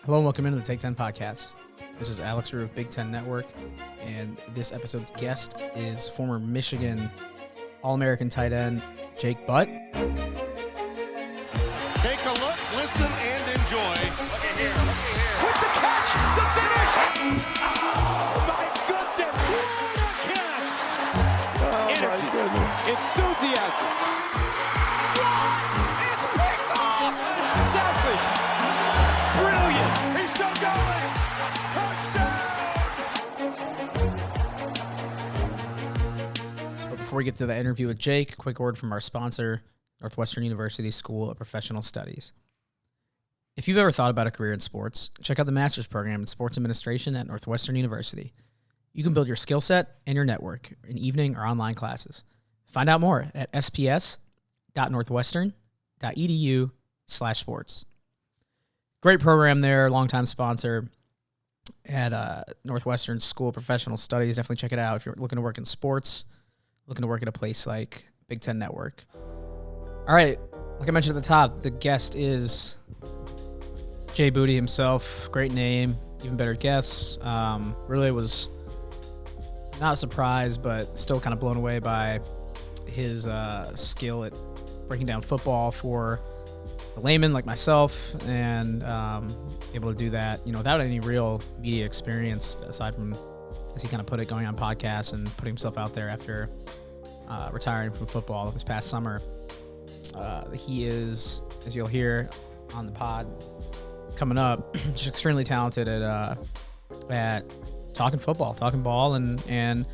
Hello and welcome into the Take 10 podcast. This is Alex Roux of Big Ten Network, and this episode's guest is former Michigan All-American tight end Jake Butt. Take a look, listen, and enjoy. Look at here. With the catch, the finish. Oh, my goodness. What a catch. Oh, Energy, my goodness. enthusiasm. It's picked off. It's selfish. Brilliant. He's still going. Touchdown. But before we get to the interview with Jake, a quick word from our sponsor, Northwestern University School of Professional Studies. If you've ever thought about a career in sports, check out the master's program in sports administration at Northwestern University. You can build your skill set and your network in evening or online classes. Find out more at sps.northwestern.edu/sports. Great program there, longtime sponsor at Northwestern School of Professional Studies. Definitely check it out if you're looking to work in sports, looking to work at a place like Big Ten Network. All right, like I mentioned at the top, the guest is Jay Booty himself. Great name, even better guess. Really was not surprised, but still kind of blown away by his skill at breaking down football for the layman like myself, and able to do that, without any real media experience aside from, as he kind of put it, going on podcasts and putting himself out there after retiring from football this past summer. He is, as you'll hear on the pod coming up, just extremely talented at talking football, talking ball, and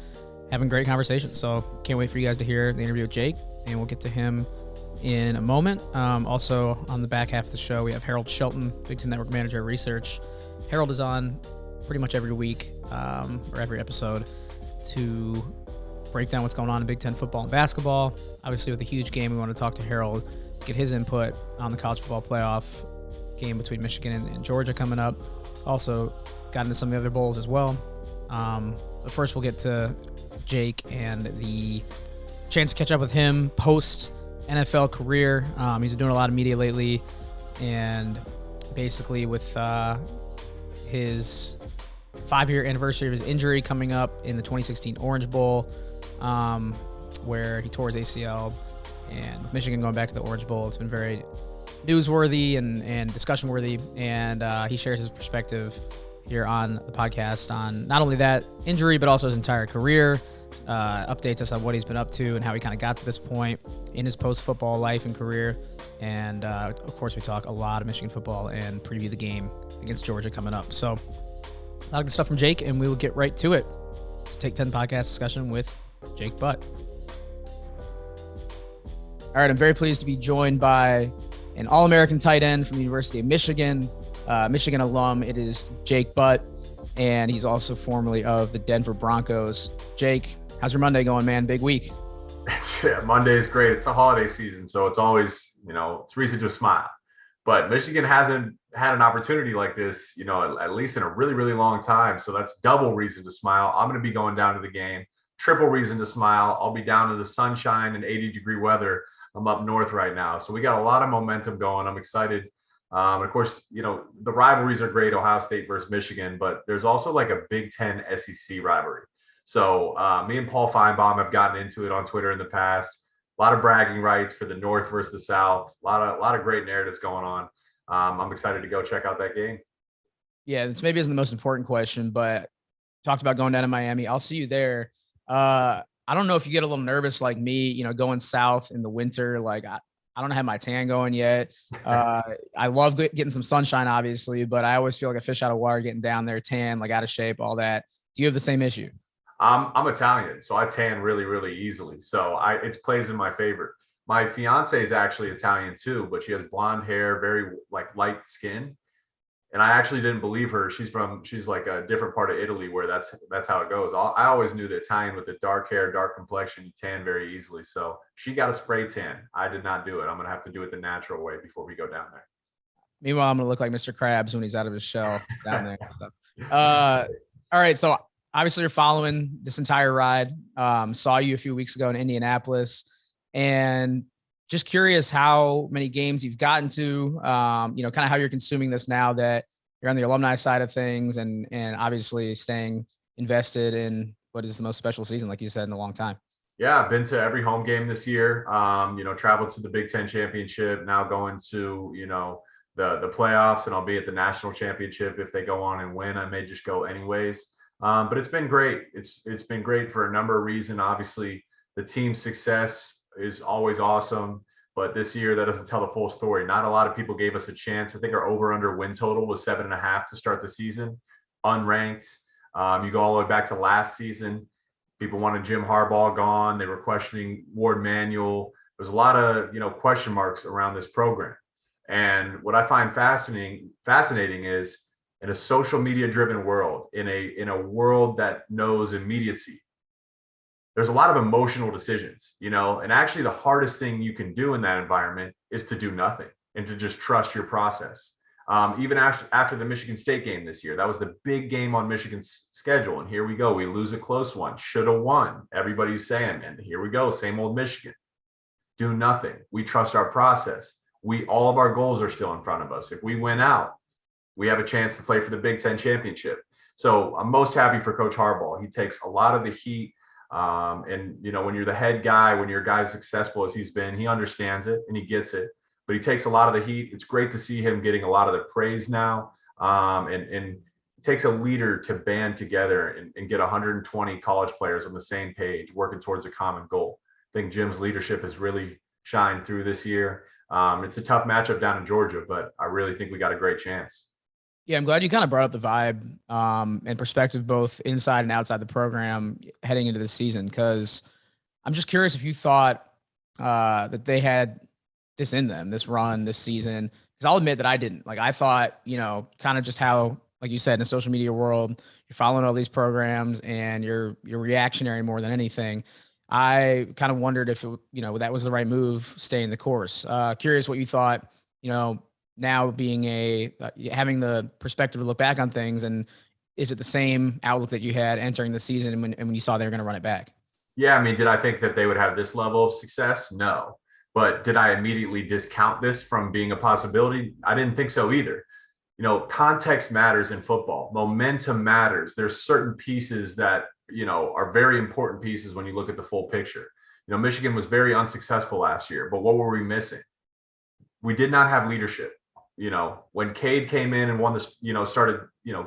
having great conversations. So can't wait for you guys to hear the interview with Jake, and we'll get to him in a moment. Also on the back half of the show, we have Harold Shelton, Big Ten Network Manager of Research. Harold is on pretty much every week or every episode to break down what's going on in Big Ten football and basketball. Obviously, with a huge game, we want to talk to Harold, get his input on the College Football Playoff game between Michigan and Georgia coming up. Also got into some of the other bowls as well. But first, we'll get to Jake and the chance to catch up with him post NFL career. He's been doing a lot of media lately, and basically with his 5-year anniversary of his injury coming up in the 2016 Orange Bowl, where he tore his ACL, and with Michigan going back to the Orange Bowl, it's been very newsworthy and discussion worthy, and he shares his perspective here on the podcast on not only that injury but also his entire career. Updates us on what he's been up to and how he kind of got to this point in his post-football life and career. And, of course, we talk a lot of Michigan football and preview the game against Georgia coming up. So a lot of good stuff from Jake, and we will get right to it. It's a Take 10 podcast discussion with Jake Butt. All right, I'm very pleased to be joined by an All-American tight end from the University of Michigan, Michigan alum. It is Jake Butt, and he's also formerly of the Denver Broncos. Jake, how's your Monday going, man? Big week. Monday is great. It's a holiday season, so it's always, it's reason to smile. But Michigan hasn't had an opportunity like this, at least in a really, really long time. So that's double reason to smile. I'm going to be going down to the game. Triple reason to smile. I'll be down to the sunshine and 80-degree weather. I'm up north right now. So we got a lot of momentum going. I'm excited. Of course, the rivalries are great, Ohio State versus Michigan, but there's also like a Big Ten SEC rivalry. So me and Paul Feinbaum have gotten into it on Twitter in the past. A lot of bragging rights for the North versus the South. A lot of great narratives going on. I'm excited to go check out that game. Yeah, this maybe isn't the most important question, but talked about going down to Miami. I'll see you there. I don't know if you get a little nervous like me, going south in the winter. Like I don't have my tan going yet. I love getting some sunshine, obviously, but I always feel like a fish out of water getting down there, tan, like out of shape, all that. Do you have the same issue? I'm Italian, so I tan really, really easily. So it plays in my favor. My fiance is actually Italian too, but she has blonde hair, very like light skin. And I actually didn't believe her. She's like a different part of Italy where that's how it goes. I always knew that Italian with the dark hair, dark complexion, you tan very easily. So she got a spray tan. I did not do it. I'm going to have to do it the natural way before we go down there. Meanwhile, I'm going to look like Mr. Krabs when he's out of his shell down there. All right. So obviously you're following this entire ride. Saw you a few weeks ago in Indianapolis, and just curious how many games you've gotten to, kind of how you're consuming this now that you're on the alumni side of things, and obviously staying invested in what is the most special season, like you said, in a long time. Yeah, I've been to every home game this year. Traveled to the Big Ten championship, now going to, the playoffs, and I'll be at the national championship. If they go on and win, I may just go anyways. But it's been great. It's been great for a number of reasons. Obviously, the team's success is always awesome, but this year that doesn't tell the full story. Not a lot of people gave us a chance. I think our over/under win total was 7.5 to start the season, unranked. You go all the way back to last season. People wanted Jim Harbaugh gone. They were questioning Ward Manuel. There's a lot of question marks around this program. And what I find fascinating is, in a social media driven world, in a world that knows immediacy, there's a lot of emotional decisions, and actually the hardest thing you can do in that environment is to do nothing and to just trust your process. Even after the Michigan State game this year, that was the big game on Michigan's schedule. And here we go. We lose a close one. Should have won. Everybody's saying, and here we go. Same old Michigan. Do nothing. We trust our process. All of our goals are still in front of us. If we win out, we have a chance to play for the Big Ten championship. So I'm most happy for Coach Harbaugh. He takes a lot of the heat. When you're the head guy, when you're a guy as successful as he's been, he understands it and he gets it. But he takes a lot of the heat. It's great to see him getting a lot of the praise now. And it takes a leader to band together and get 120 college players on the same page, working towards a common goal. I think Jim's leadership has really shined through this year. It's a tough matchup down in Georgia, but I really think we got a great chance. Yeah, I'm glad you kind of brought up the vibe and perspective, both inside and outside the program heading into this season, because I'm just curious if you thought that they had this in them, this run, this season. Because I'll admit that I didn't. Like, I thought, kind of just how, like you said, in the social media world, you're following all these programs and you're reactionary more than anything. I kind of wondered if that was the right move, staying the course. Curious what you thought, now being having the perspective to look back on things, and is it the same outlook that you had entering the season when you saw they were going to run it back? Yeah, I mean, did I think that they would have this level of success? No. But did I immediately discount this from being a possibility? I didn't think so either. Context matters in football. Momentum matters. There's certain pieces that, are very important pieces when you look at the full picture. Michigan was very unsuccessful last year, but what were we missing? We did not have leadership. When Cade came in and won this, started,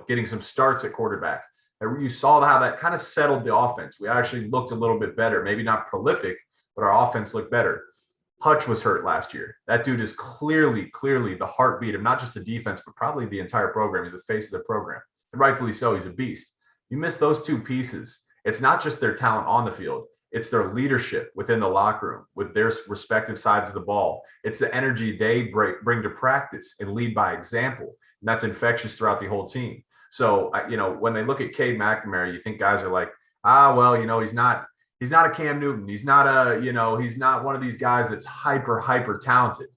getting some starts at quarterback, you saw how that kind of settled the offense. We actually looked a little bit better, maybe not prolific, but our offense looked better. Hutch was hurt last year. That dude is clearly the heartbeat of not just the defense, but probably the entire program. He's the face of the program, and rightfully so. He's a beast. You miss those two pieces. It's not just their talent on the field. It's their leadership within the locker room with their respective sides of the ball. It's the energy they bring to practice and lead by example. And that's infectious throughout the whole team. So, when they look at Cade McNamara, you think guys are like, he's not a Cam Newton. He's not he's not one of these guys that's hyper talented,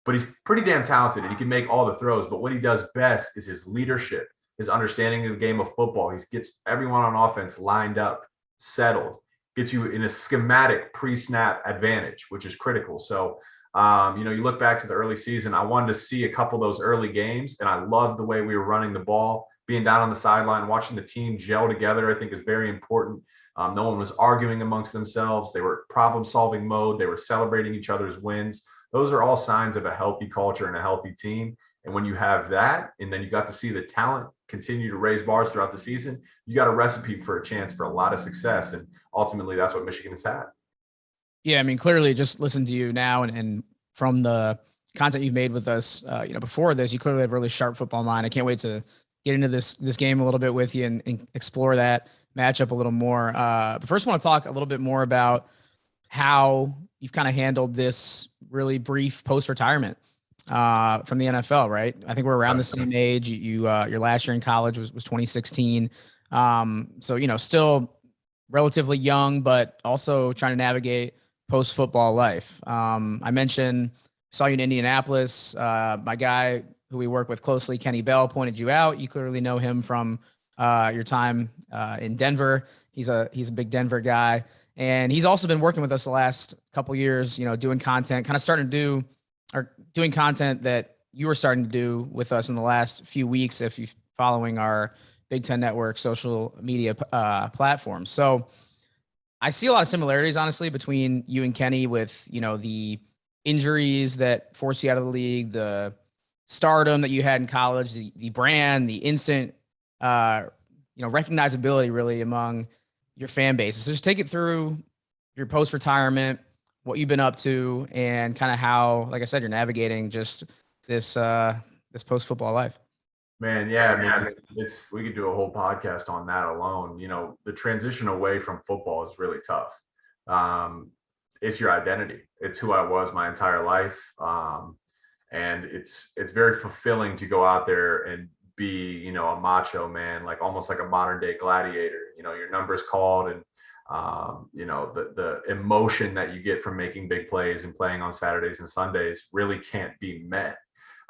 but he's pretty damn talented and he can make all the throws. But what he does best is his leadership, his understanding of the game of football. He gets everyone on offense lined up, settled, gets you in a schematic pre-snap advantage, which is critical. So, you look back to the early season, I wanted to see a couple of those early games, and I loved the way we were running the ball, being down on the sideline, watching the team gel together, I think is very important. No one was arguing amongst themselves. They were problem-solving mode. They were celebrating each other's wins. Those are all signs of a healthy culture and a healthy team. And when you have that, and then you got to see the talent continue to raise bars throughout the season, you got a recipe for a chance for a lot of success. And ultimately, that's what Michigan has had. Yeah, I mean, clearly, just listen to you now and from the content you've made with us, before this, you clearly have a really sharp football mind. I can't wait to get into this game a little bit with you and explore that matchup a little more. But first, I want to talk a little bit more about how you've kind of handled this really brief post-retirement from the NFL, right? I think we're around the same age. Your last year in college was 2016. So, still relatively young, but also trying to navigate post-football life. I mentioned, saw you in Indianapolis. My guy who we work with closely, Kenny Bell, pointed you out. You clearly know him from your time in Denver. He's a big Denver guy. And he's also been working with us the last couple of years, doing content, kind of starting to doing content that you were starting to do with us in the last few weeks, if you're following our Big Ten Network social media platforms. So I see a lot of similarities, honestly, between you and Kenny with, the injuries that forced you out of the league, the stardom that you had in college, the brand, the instant, recognizability really among your fan base. So just take it through your post-retirement, what you've been up to, and kind of how, like I said, you're navigating just this post-football life. Man, yeah, I mean, we could do a whole podcast on that alone. The transition away from football is really tough. Um, it's your identity. It's who I was my entire life. And it's very fulfilling to go out there and be, a macho man, like almost like a modern day gladiator. Your number's called, and the emotion that you get from making big plays and playing on Saturdays and Sundays really can't be met.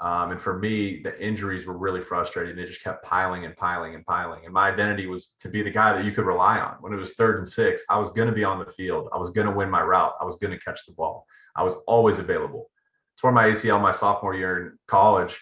And for me, the injuries were really frustrating. They just kept piling and piling and piling. And my identity was to be the guy that you could rely on. When it was 3rd and 6, I was going to be on the field. I was going to win my route. I was going to catch the ball. I was always available. Tore my ACL my sophomore year in college.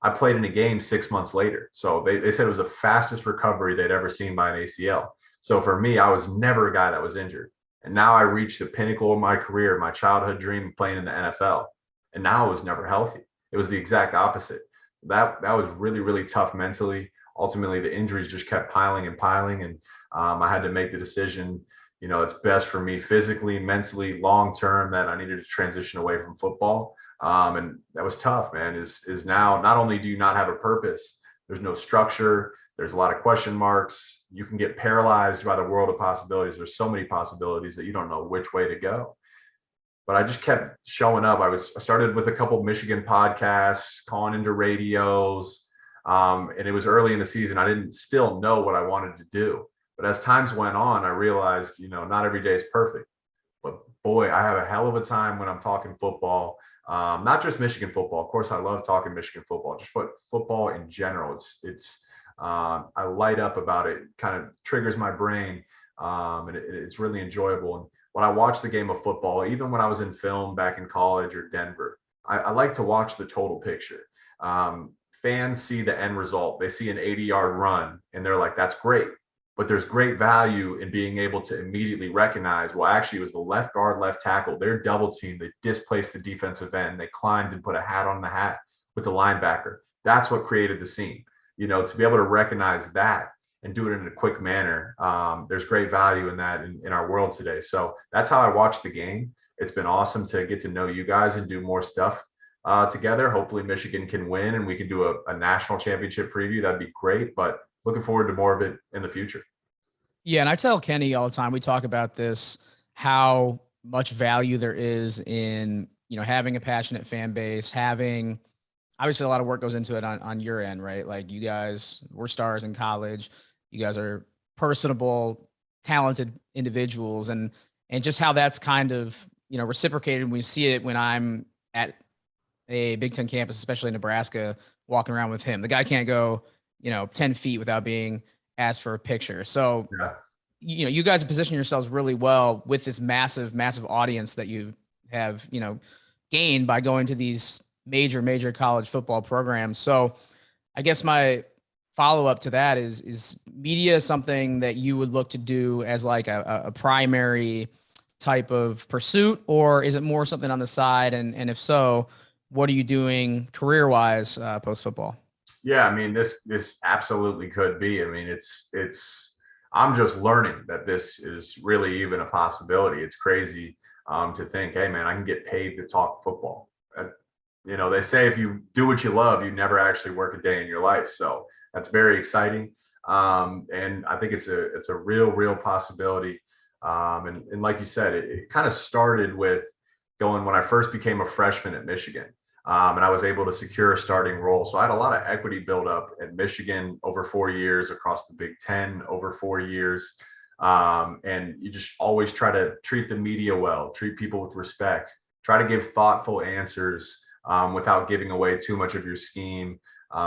I played in a game 6 months later. So they said it was the fastest recovery they'd ever seen by an ACL. So for me, I was never a guy that was injured. And now I reached the pinnacle of my career, my childhood dream of playing in the NFL. And now I was never healthy. It was the exact opposite. That was really, really tough mentally. Ultimately, the injuries just kept piling and piling. And I had to make the decision, it's best for me physically, mentally, long-term, that I needed to transition away from football. And that was tough, man, is now not only do you not have a purpose, there's no structure. There's a lot of question marks. You can get paralyzed by the world of possibilities. There's so many possibilities that you don't know which way to go. But I just kept showing up. I started with a couple of Michigan podcasts, calling into radios. And it was early in the season. I didn't still know what I wanted to do. But as times went on, I realized, not every day is perfect. But boy, I have a hell of a time when I'm talking football. Not just Michigan football. Of course, I love talking Michigan football, just but football in general. I light up about it. Kind of triggers my brain. And it's really enjoyable. And when I watch the game of football, even when I was in film back in college or Denver, I like to watch the total picture. Fans see the end result. They see an 80-yard run and they're like, that's great. But there's great value in being able to immediately recognize, well, actually, it was the left guard, left tackle. They're double teamed. They displaced the defensive end. They climbed and put a hat on the hat with the linebacker. That's what created the scene. To be able to recognize that and do it in a quick manner. There's great value in that in our world today. So that's how I watch the game. It's been awesome to get to know you guys and do more stuff together. Hopefully Michigan can win and we can do a national championship preview. That'd be great, but looking forward to more of it in the future. Yeah. And I tell Kenny all the time, we talk about this, how much value there is in, having a passionate fan base, having obviously a lot of work goes into it on your end, right? Like you guys were stars in college. You guys are personable, talented individuals, and just how that's kind of, reciprocated. We see it when I'm at a Big Ten campus, especially in Nebraska, walking around with him. The guy can't go, 10 feet without being asked for a picture. So, Yeah. You guys have positioned yourselves really well with this massive, massive audience that you have, gained by going to these major college football programs. So I guess my follow-up to that is media something that you would look to do as like a primary type of pursuit, or is it more something on the side? And if so, what are you doing career-wise post-football? Yeah, I mean, this absolutely could be. I mean, I'm just learning that this is really even a possibility. It's crazy to think, hey man, I can get paid to talk football. They say if you do what you love, you never actually work a day in your life. So that's very exciting. And I think it's a real possibility. And like you said, it kind of started with going when I first became a freshman at Michigan. And I was able to secure a starting role. So I had a lot of equity build up at Michigan over 4 years, across the Big Ten over 4 years. And you just always try to treat the media well, treat people with respect, try to give thoughtful answers without giving away too much of your scheme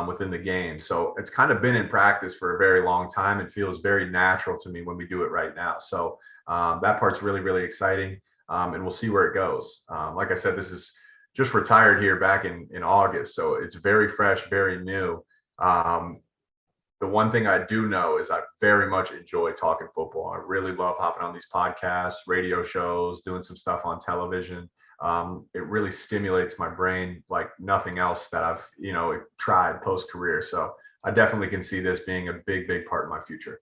within the game. So it's kind of been in practice for a very long time. It feels very natural to me when we do it right now. So that part's really exciting. And we'll see where it goes. Like I said, this is just retired here back in August. So it's very fresh, very new. The one thing I do know is I very much enjoy talking football. I really love hopping on these podcasts, radio shows, doing some stuff on television. It really stimulates my brain like nothing else that I've, tried post career. So I definitely can see this being a big, big part of my future.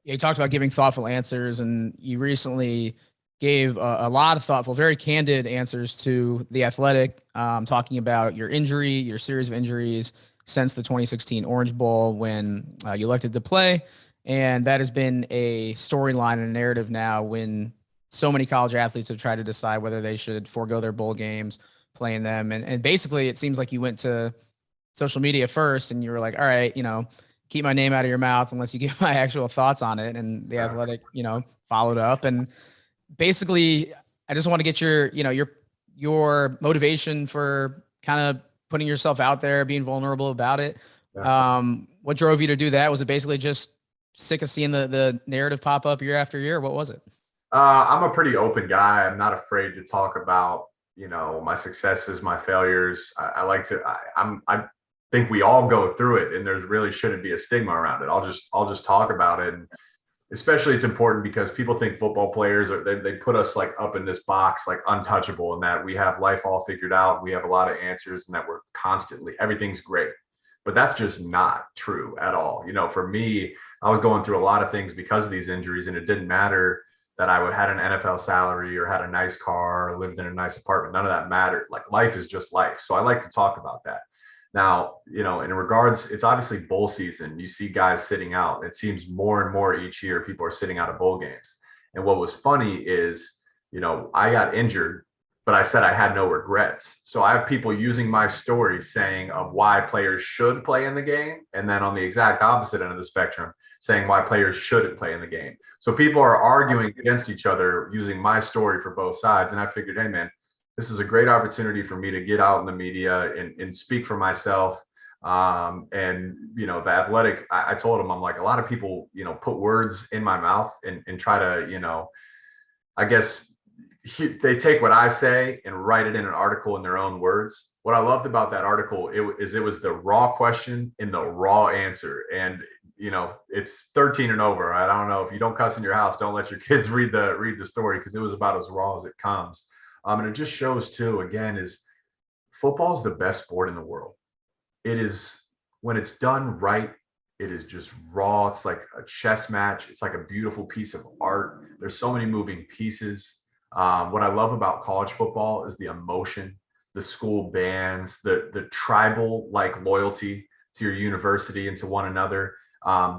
Yeah, you talked about giving thoughtful answers, and you recently gave a lot of thoughtful, very candid answers to The Athletic, talking about your injury, your series of injuries since the 2016 Orange Bowl when you elected to play. And that has been a storyline and a narrative now when so many college athletes have tried to decide whether they should forego their bowl games, playing them. And basically, it seems like you went to social media first and you were like, all right, keep my name out of your mouth unless you give my actual thoughts on it. And The Athletic, followed up. And basically, I just want to get your motivation for kind of putting yourself out there, being vulnerable about it. What drove you to do that? Was it basically just sick of seeing the narrative pop up year after year? What was it? I'm a pretty open guy. I'm not afraid to talk about, my successes, my failures. I think we all go through it, and there's really shouldn't be a stigma around it. I'll just talk about it. And especially it's important because people think football players they put us like up in this box, like untouchable, and that we have life all figured out. We have a lot of answers and that we're constantly, everything's great, but that's just not true at all. For me, I was going through a lot of things because of these injuries, and it didn't matter that I had an NFL salary or had a nice car or lived in a nice apartment. None of that mattered. Like life is just life. So I like to talk about that. Now, in regards, it's obviously bowl season. You see guys sitting out. It seems more and more each year people are sitting out of bowl games. And what was funny is, I got injured, but I said I had no regrets. So I have people using my story saying of why players should play in the game. And then on the exact opposite end of the spectrum, saying why players shouldn't play in the game. So people are arguing against each other using my story for both sides. And I figured, hey, man, this is a great opportunity for me to get out in the media and speak for myself. The Athletic, I told him, I'm like, a lot of people, put words in my mouth and try to, I guess they take what I say and write it in an article in their own words. What I loved about that article, it was the raw question and the raw answer. And, it's 13 and over. I don't know, if you don't cuss in your house, don't let your kids read the story, because it was about as raw as it comes. And it just shows too, again, is football is the best sport in the world. It is, when it's done right, it is just raw. It's like a chess match. It's like a beautiful piece of art. There's so many moving pieces. What I love about college football is the emotion, the school bands, the tribal like loyalty to your university and to one another.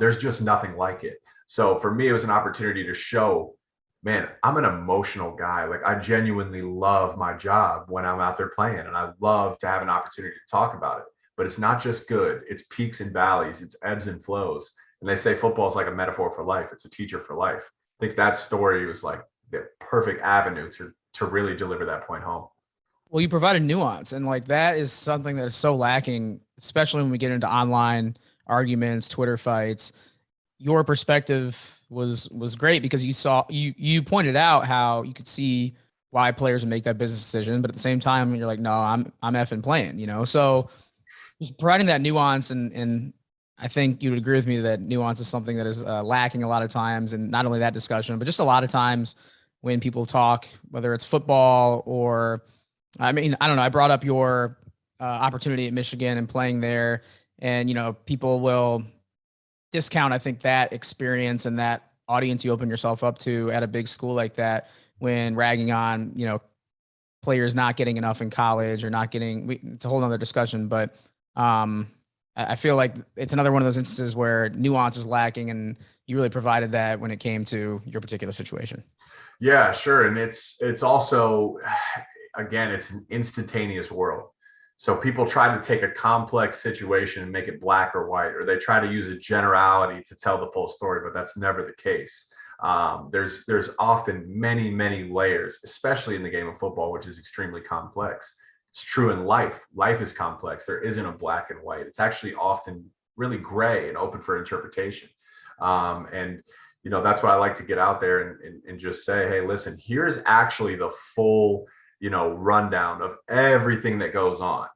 There's just nothing like it. So for me, it was an opportunity to show, man, I'm an emotional guy. Like I genuinely love my job when I'm out there playing, and I love to have an opportunity to talk about it. But it's not just good. It's peaks and valleys. It's ebbs and flows. And they say football is like a metaphor for life. It's a teacher for life. I think that story was like the perfect avenue to really deliver that point home. Well, you provided nuance, and like that is something that is so lacking, especially when we get into online arguments, Twitter fights. Your perspective was great because you pointed out how you could see why players would make that business decision, but at the same time you're like, no, I'm effing playing, So just providing that nuance, and I think you would agree with me that nuance is something that is lacking a lot of times, and not only that discussion, but just a lot of times when people talk, whether it's football or, I mean, I don't know. I brought up your opportunity at Michigan and playing there, and people will discount, I think, that experience and that audience you open yourself up to at a big school like that when ragging on, players not getting enough in college or not getting, it's a whole nother discussion, but I feel like it's another one of those instances where nuance is lacking, and you really provided that when it came to your particular situation. Yeah, sure. And it's also, again, it's an instantaneous world. So people try to take a complex situation and make it black or white, or they try to use a generality to tell the full story, but that's never the case. There's often many, many layers, especially in the game of football, which is extremely complex. It's true in life. Life is complex. There isn't a black and white. It's actually often really gray and open for interpretation. That's what I like to get out there and just say, hey, listen, here's actually the full rundown of everything that goes on.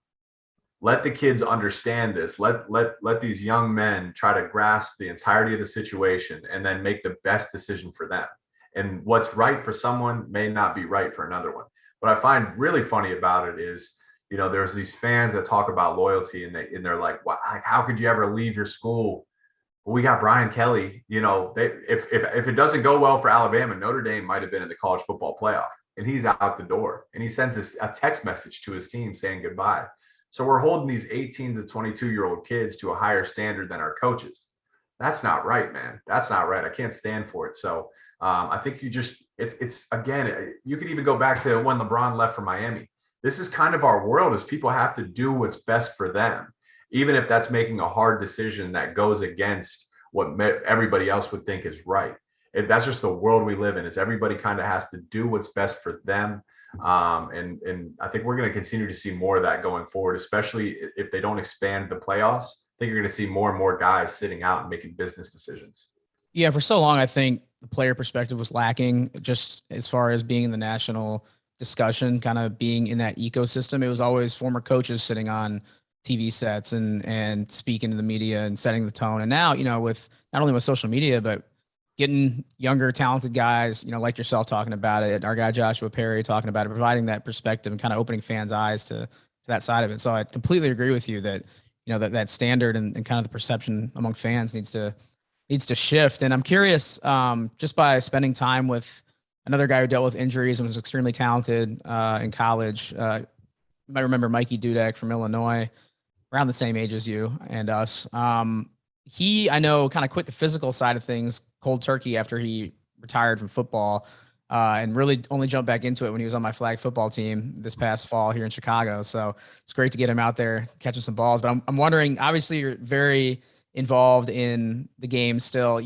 Let the kids understand this. Let these young men try to grasp the entirety of the situation and then make the best decision for them. And what's right for someone may not be right for another one. What I find really funny about it is, there's these fans that talk about loyalty and they're like, well, how could you ever leave your school? Well, we got Brian Kelly. If it doesn't go well for Alabama, Notre Dame might have been in the college football playoff, and he's out the door. And he sends a text message to his team saying goodbye. So we're holding these 18 to 22-year-old kids to a higher standard than our coaches. That's not right, man. That's not right. I can't stand for it. So I think it's again, you could even go back to when LeBron left for Miami. This is kind of our world, is people have to do what's best for them, even if that's making a hard decision that goes against what everybody else would think is right. That's just the world we live in, is everybody kind of has to do what's best for them. And I think we're going to continue to see more of that going forward, especially if they don't expand the playoffs. I think you're going to see more and more guys sitting out and making business decisions. Yeah, for so long, I think the player perspective was lacking, just as far as being in the national discussion, kind of being in that ecosystem. It was always former coaches sitting on TV sets and speaking to the media and setting the tone. And now, with not only with social media, but getting younger, talented guys, like yourself talking about it, our guy Joshua Perry talking about it, providing that perspective and kind of opening fans' eyes to that side of it. So I completely agree with you that, that standard and kind of the perception among fans needs to shift. And I'm curious, just by spending time with another guy who dealt with injuries and was extremely talented in college. You might remember Mikey Dudek from Illinois, around the same age as you and us. He, I know, kind of quit the physical side of things cold turkey after he retired from football, and really only jumped back into it when he was on my flag football team this past fall here in Chicago. So it's great to get him out there catching some balls. But I'm wondering, obviously you're very involved in the game still,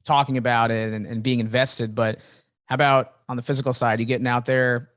talking about it and being invested, but how about on the physical side? You getting out there,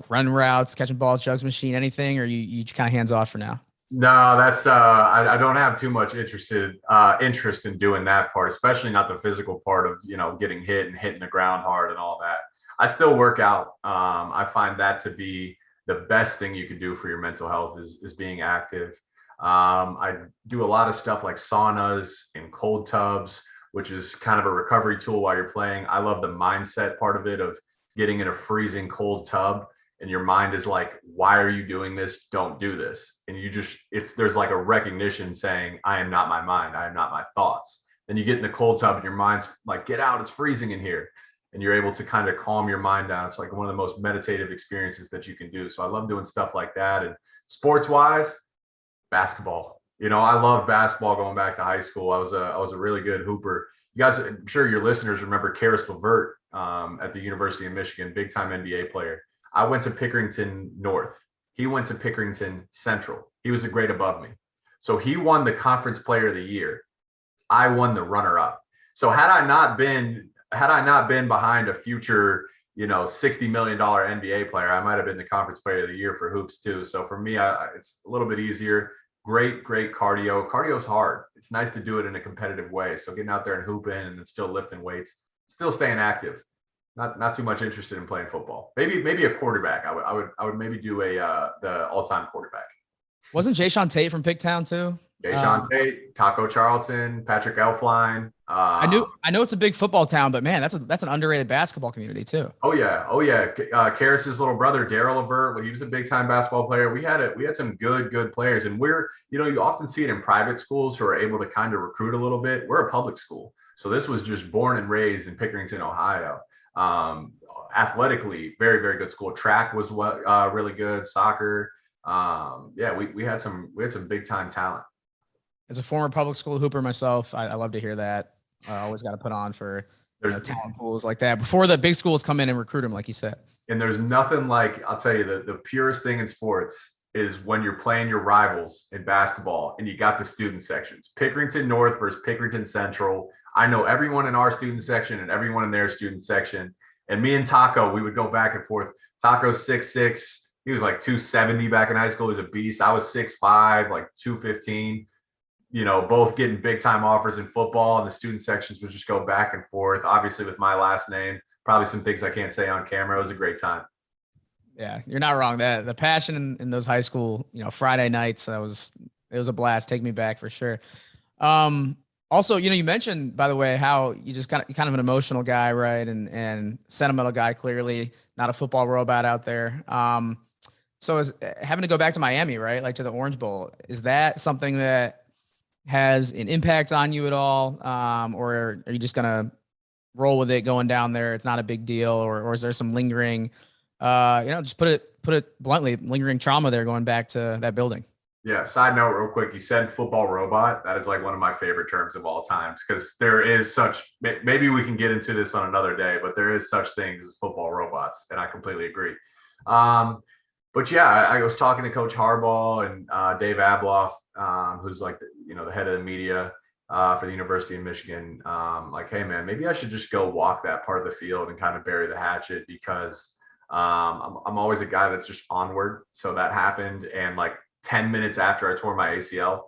run routes, catching balls, jugs machine, anything, or you kind of hands off for now? No, that's I don't have too much interest in doing that part, especially not the physical part of getting hit and hitting the ground hard and all that. I still work out. I find that to be the best thing you can do for your mental health is being active. I do a lot of stuff like saunas and cold tubs, which is kind of a recovery tool while you're playing. I love the mindset part of it, of getting in a freezing cold tub and your mind is like, why are you doing this? Don't do this. And there's like a recognition saying, I am not my mind. I am not my thoughts. Then you get in the cold tub and your mind's like, get out, it's freezing in here. And you're able to kind of calm your mind down. It's like one of the most meditative experiences that you can do. So I love doing stuff like that. And sports wise, basketball. I love basketball going back to high school. I was a really good hooper. You guys, I'm sure your listeners remember Karis LeVert at the University of Michigan, big time NBA player. I went to Pickerington North. He went to Pickerington Central. He was a grade above me. So he won the conference player of the year. I won the runner up. So had I not been behind a future, $60 million NBA player, I might have been the conference player of the year for hoops too. So for me, it's a little bit easier. Great cardio. Cardio's hard. It's nice to do it in a competitive way. So getting out there and hooping and then still lifting weights, still staying active. Not too much interested in playing football. Maybe a quarterback. I would maybe do the all-time quarterback. Wasn't Jayshawn Tate from Pigtown too? Jayshawn Tate, Taco Charlton, Patrick Elfline. I know it's a big football town, but man, that's an underrated basketball community too. Oh yeah. Karis's little brother, Daryl Levert, well, he was a big time basketball player. We had some good players, and you often see it in private schools who are able to kind of recruit a little bit. We're a public school, so this was just born and raised in Pickerington, Ohio. Athletically, very, very good school. Track was really good. Soccer. We had some big time talent. As a former public school hooper myself, I love to hear that. I always got to put on for talent pools like that before the big schools come in and recruit them, like you said. And there's nothing like, I'll tell you, the purest thing in sports is when you're playing your rivals in basketball and you got the student sections. Pickerington North versus Pickerington Central. I know everyone in our student section and everyone in their student section. And me and Taco, we would go back and forth. Taco's 6'6". He was like 270 back in high school. He was a beast. I was 6'5", like 215. Both getting big time offers in football, and the student sections would just go back and forth. Obviously, with my last name, probably some things I can't say on camera. It was a great time. Yeah, you're not wrong. That the passion in those high school, Friday nights, it was a blast. Take me back for sure. Um, Also, you mentioned, by the way, how you just kind of an emotional guy, right? And sentimental guy, clearly not a football robot out there. So is having to go back to Miami, right? Like to the Orange Bowl, is that something that has an impact on you at all? Or are you just gonna roll with it going down there? It's not a big deal, or is there some lingering, just put it bluntly, lingering trauma there going back to that building? Yeah. Side note, real quick, you said football robot. That is like one of my favorite terms of all times because there is such. Maybe we can get into this on another day, but there is such things as football robots, and I completely agree. Um, but yeah, I was talking to Coach Harbaugh and Dave Abloff, who's like the head of the media for the University of Michigan. Like, hey man, maybe I should just go walk that part of the field and kind of bury the hatchet because I'm always a guy that's just onward. So that happened, and like 10 minutes after I tore my ACL,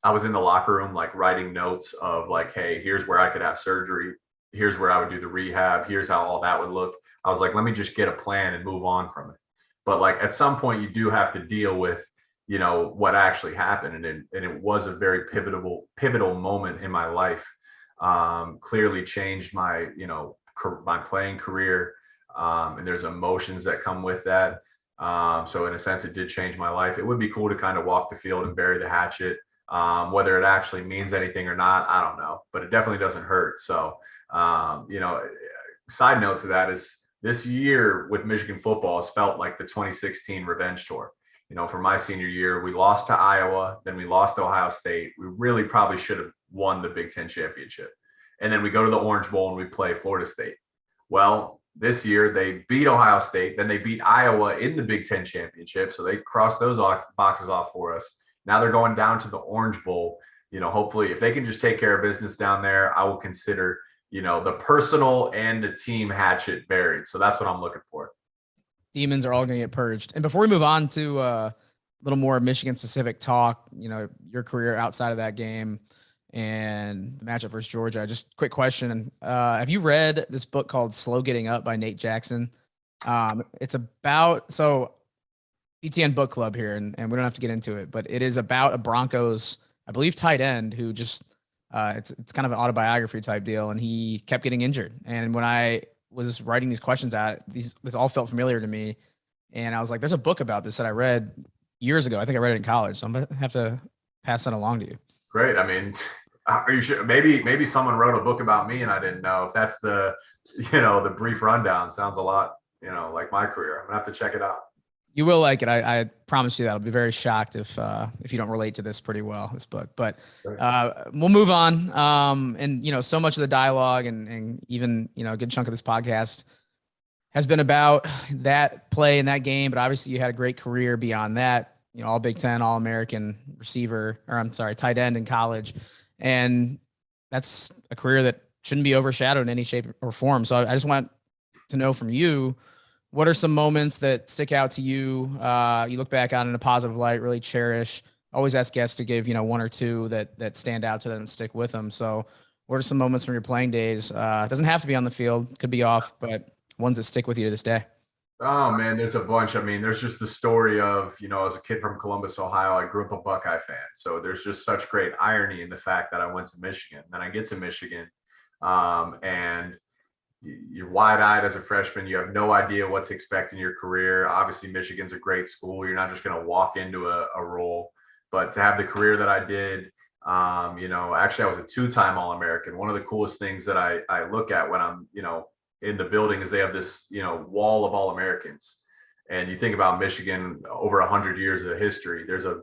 I was in the locker room, like writing notes of like, hey, here's where I could have surgery. Here's where I would do the rehab. Here's how all that would look. I was like, let me just get a plan and move on from it. But like at some point you do have to deal with, what actually happened. And it was a very pivotal moment in my life. Clearly changed my, my playing career. And there's emotions that come with that. So in a sense, it did change my life. It would be cool to kind of walk the field and bury the hatchet. Whether it actually means anything or not, I don't know, but it definitely doesn't hurt. So, side note to that is this year with Michigan football has felt like the 2016 revenge tour. For my senior year, we lost to Iowa, then we lost to Ohio State. We really probably should have won the Big Ten championship. And then we go to the Orange Bowl and we play Florida State. Well, this year they beat Ohio State, then they beat Iowa in the Big Ten championship. So they crossed those boxes off for us. Now they're going down to the Orange Bowl. Hopefully if they can just take care of business down there, I will consider, the personal and the team hatchet buried. So that's what I'm looking for. Demons are all going to get purged. And before we move on to a little more Michigan specific talk, your career outside of that game and the matchup versus Georgia, just quick question. Have you read this book called Slow Getting Up by Nate Jackson? It's about, BTN book club here, and we don't have to get into it, but it is about a Broncos, I believe, tight end who just, it's kind of an autobiography type deal. And he kept getting injured. And when I was writing these questions out, this all felt familiar to me. And I was like, there's a book about this that I read years ago. I think I read it in college. So I'm going to have to pass that along to you. Great. I mean, are you sure? Maybe someone wrote a book about me and I didn't know. If that's the brief rundown, sounds a lot, like my career. I'm gonna have to check it out. You will like it. I promise you that. I'll be very shocked if you don't relate to this pretty well, this book. But we'll move on. And so much of the dialogue and even a good chunk of this podcast has been about that play in that game. But obviously, you had a great career beyond that. All Big Ten, All American tight end in college, and that's a career that shouldn't be overshadowed in any shape or form. So I just want to know from you, what are some moments that stick out to you? You look back on in a positive light, really cherish. Always ask guests to give, one or two that stand out to them and stick with them. So what are some moments from your playing days? It doesn't have to be on the field, could be off, but ones that stick with you to this day. Oh man, there's a bunch. I mean, there's just the story of, as a kid from Columbus, Ohio, I grew up a Buckeye fan. So there's just such great irony in the fact that I went to Michigan. Then I get to Michigan, and you're wide-eyed as a freshman. You have no idea what to expect in your career. Obviously, Michigan's a great school. You're not just going to walk into a role, but to have the career that I did, actually I was a two-time All-American. One of the coolest things that I look at when I'm, in the building is they have this, wall of All-Americans. And you think about Michigan over 100 years of history, there's a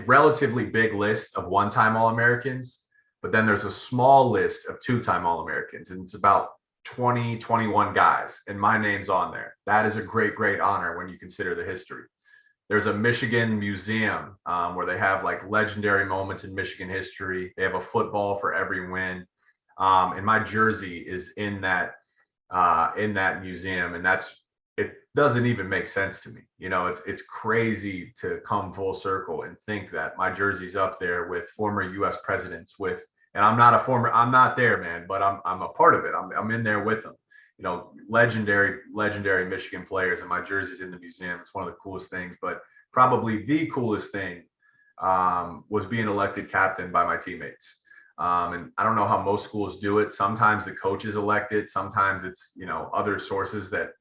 relatively big list of one-time All-Americans, but then there's a small list of two-time All-Americans, and it's about 20, 21 guys, and my name's on there. That is a great, great honor when you consider the history. There's a Michigan museum where they have like legendary moments in Michigan history. They have a football for every win. And my jersey is in that museum, and it doesn't even make sense to me. It's crazy to come full circle and think that my jersey's up there with former U.S. presidents and I'm not there, man, but I'm a part of it. I'm in there with them. legendary Michigan players, and my jersey's in the museum. It's one of the coolest things, but probably the coolest thing was being elected captain by my teammates. And I don't know how most schools do it. Sometimes the coaches elect it. Sometimes it's, other sources that,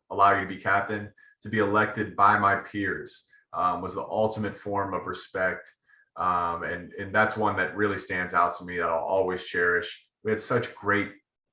allow you to be captain. To be elected by my peers was the ultimate form of respect. And that's one that really stands out to me that I'll always cherish. We had such great,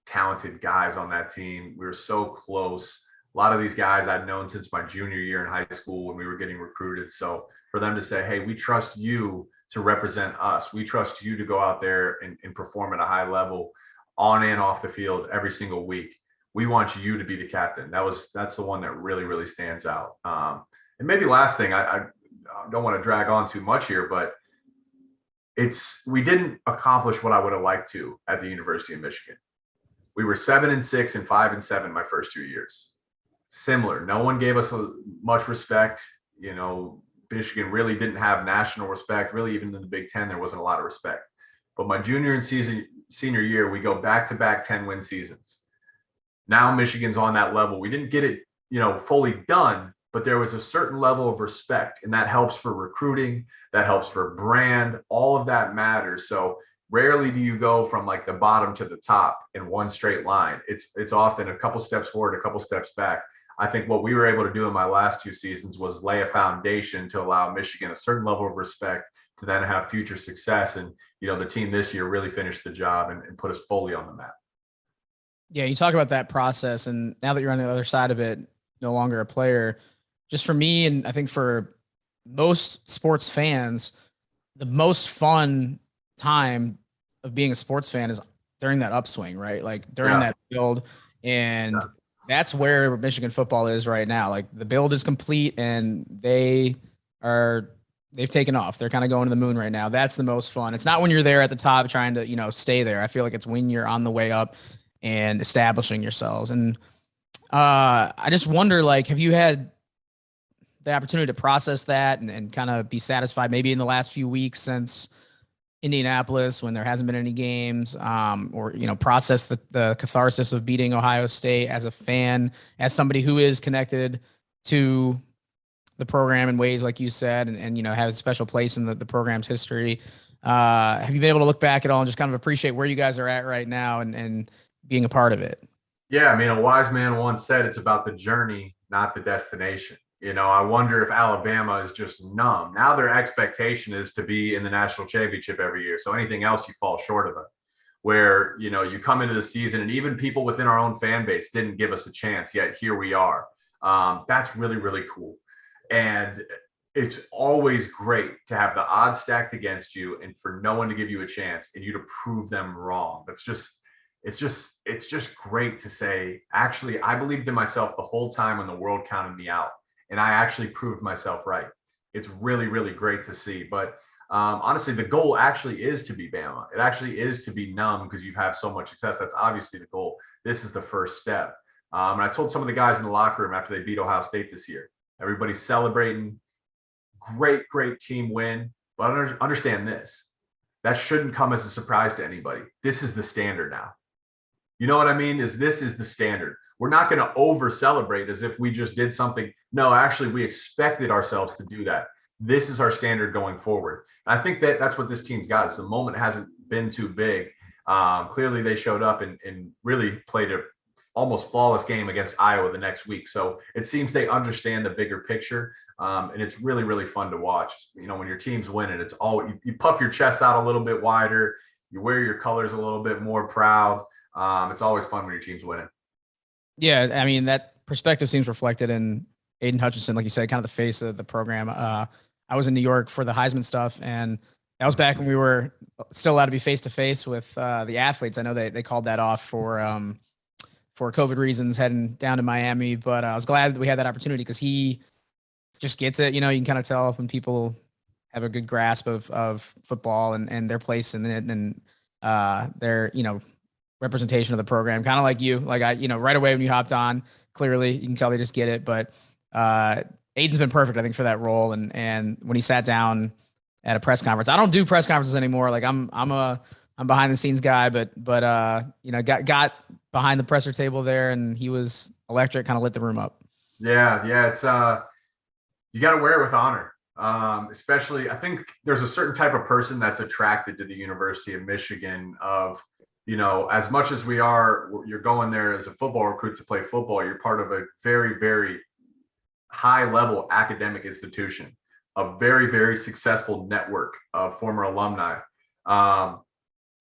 talented guys on that team. We were so close. A lot of these guys I'd known since my junior year in high school when we were getting recruited. So for them to say, hey, we trust you to represent us. We trust you to go out there and perform at a high level on and off the field every single week. We want you to be the captain. That's the one that really, really stands out. And maybe last thing, I don't want to drag on too much here, but we didn't accomplish what I would have liked to at the University of Michigan. We were 7-6 and 5-7 my first 2 years. Similar. No one gave us much respect. Michigan really didn't have national respect. Really, even in the Big Ten, there wasn't a lot of respect. But my junior and senior year, we go back-to-back 10-win seasons. Now Michigan's on that level. We didn't get it, fully done, but there was a certain level of respect, and that helps for recruiting. That helps for brand. All of that matters. So rarely do you go from like the bottom to the top in one straight line. It's often a couple steps forward, a couple steps back. I think what we were able to do in my last 2 seasons was lay a foundation to allow Michigan a certain level of respect to then have future success. And, the team this year really finished the job and put us fully on the map. Yeah, you talk about that process, and now that you're on the other side of it, no longer a player, just for me, and I think for most sports fans, the most fun time of being a sports fan is during that upswing, right? Like during that build. And that's where Michigan football is right now. Like the build is complete and they've taken off. They're kind of going to the moon right now. That's the most fun. It's not when you're there at the top trying to, stay there. I feel like it's when you're on the way up and establishing yourselves. And I just wonder, like, have you had the opportunity to process that and kind of be satisfied maybe in the last few weeks since Indianapolis when there hasn't been any games, or, process the catharsis of beating Ohio State as a fan, as somebody who is connected to the program in ways, like you said, and has a special place in the program's history. Have you been able to look back at all and just kind of appreciate where you guys are at right now and being a part of it? Yeah. I mean, a wise man once said it's about the journey, not the destination. I wonder if Alabama is just numb. Now their expectation is to be in the national championship every year. So anything else, you fall short of it. Where, you come into the season and even people within our own fan base didn't give us a chance, yet here we are. That's really, really cool. And it's always great to have the odds stacked against you and for no one to give you a chance and you to prove them wrong. It's just great to say, actually, I believed in myself the whole time when the world counted me out. And I actually proved myself right. It's really, really great to see. But honestly, the goal actually is to be Bama. It actually is to be numb because you've had so much success. That's obviously the goal. This is the first step. And I told some of the guys in the locker room after they beat Ohio State this year, everybody's celebrating. Great, great team win. But understand this. That shouldn't come as a surprise to anybody. This is the standard now. You know what I mean? This is the standard. We're not going to over celebrate as if we just did something. No, actually, we expected ourselves to do that. This is our standard going forward. And I think that's what this team's got. Is the moment hasn't been too big. Clearly, they showed up and really played a almost flawless game against Iowa the next week. So it seems they understand the bigger picture. And it's really, really fun to watch. When your team's winning, it's all you puff your chest out a little bit wider. You wear your colors a little bit more proud. It's always fun when your team's winning. Yeah, I mean, that perspective seems reflected in Aiden Hutchinson, like you said, kind of the face of the program. I was in New York for the Heisman stuff, and that was back when we were still allowed to be face-to-face with the athletes. I know they called that off for COVID reasons heading down to Miami, but I was glad that we had that opportunity because he just gets it. You can kind of tell when people have a good grasp of football and their place in it and their, representation of the program, kind of like you. Like right away when you hopped on, clearly you can tell they just get it. But Aiden's been perfect, I think, for that role. And when he sat down at a press conference, I don't do press conferences anymore. Like I'm behind the scenes guy, but got behind the presser table there, and he was electric, kind of lit the room up. Yeah. It's you got to wear it with honor. Especially, I think there's a certain type of person that's attracted to the University of Michigan. As much as you're going there as a football recruit to play football, you're part of a very, very high level academic institution, a very, very successful network of former alumni.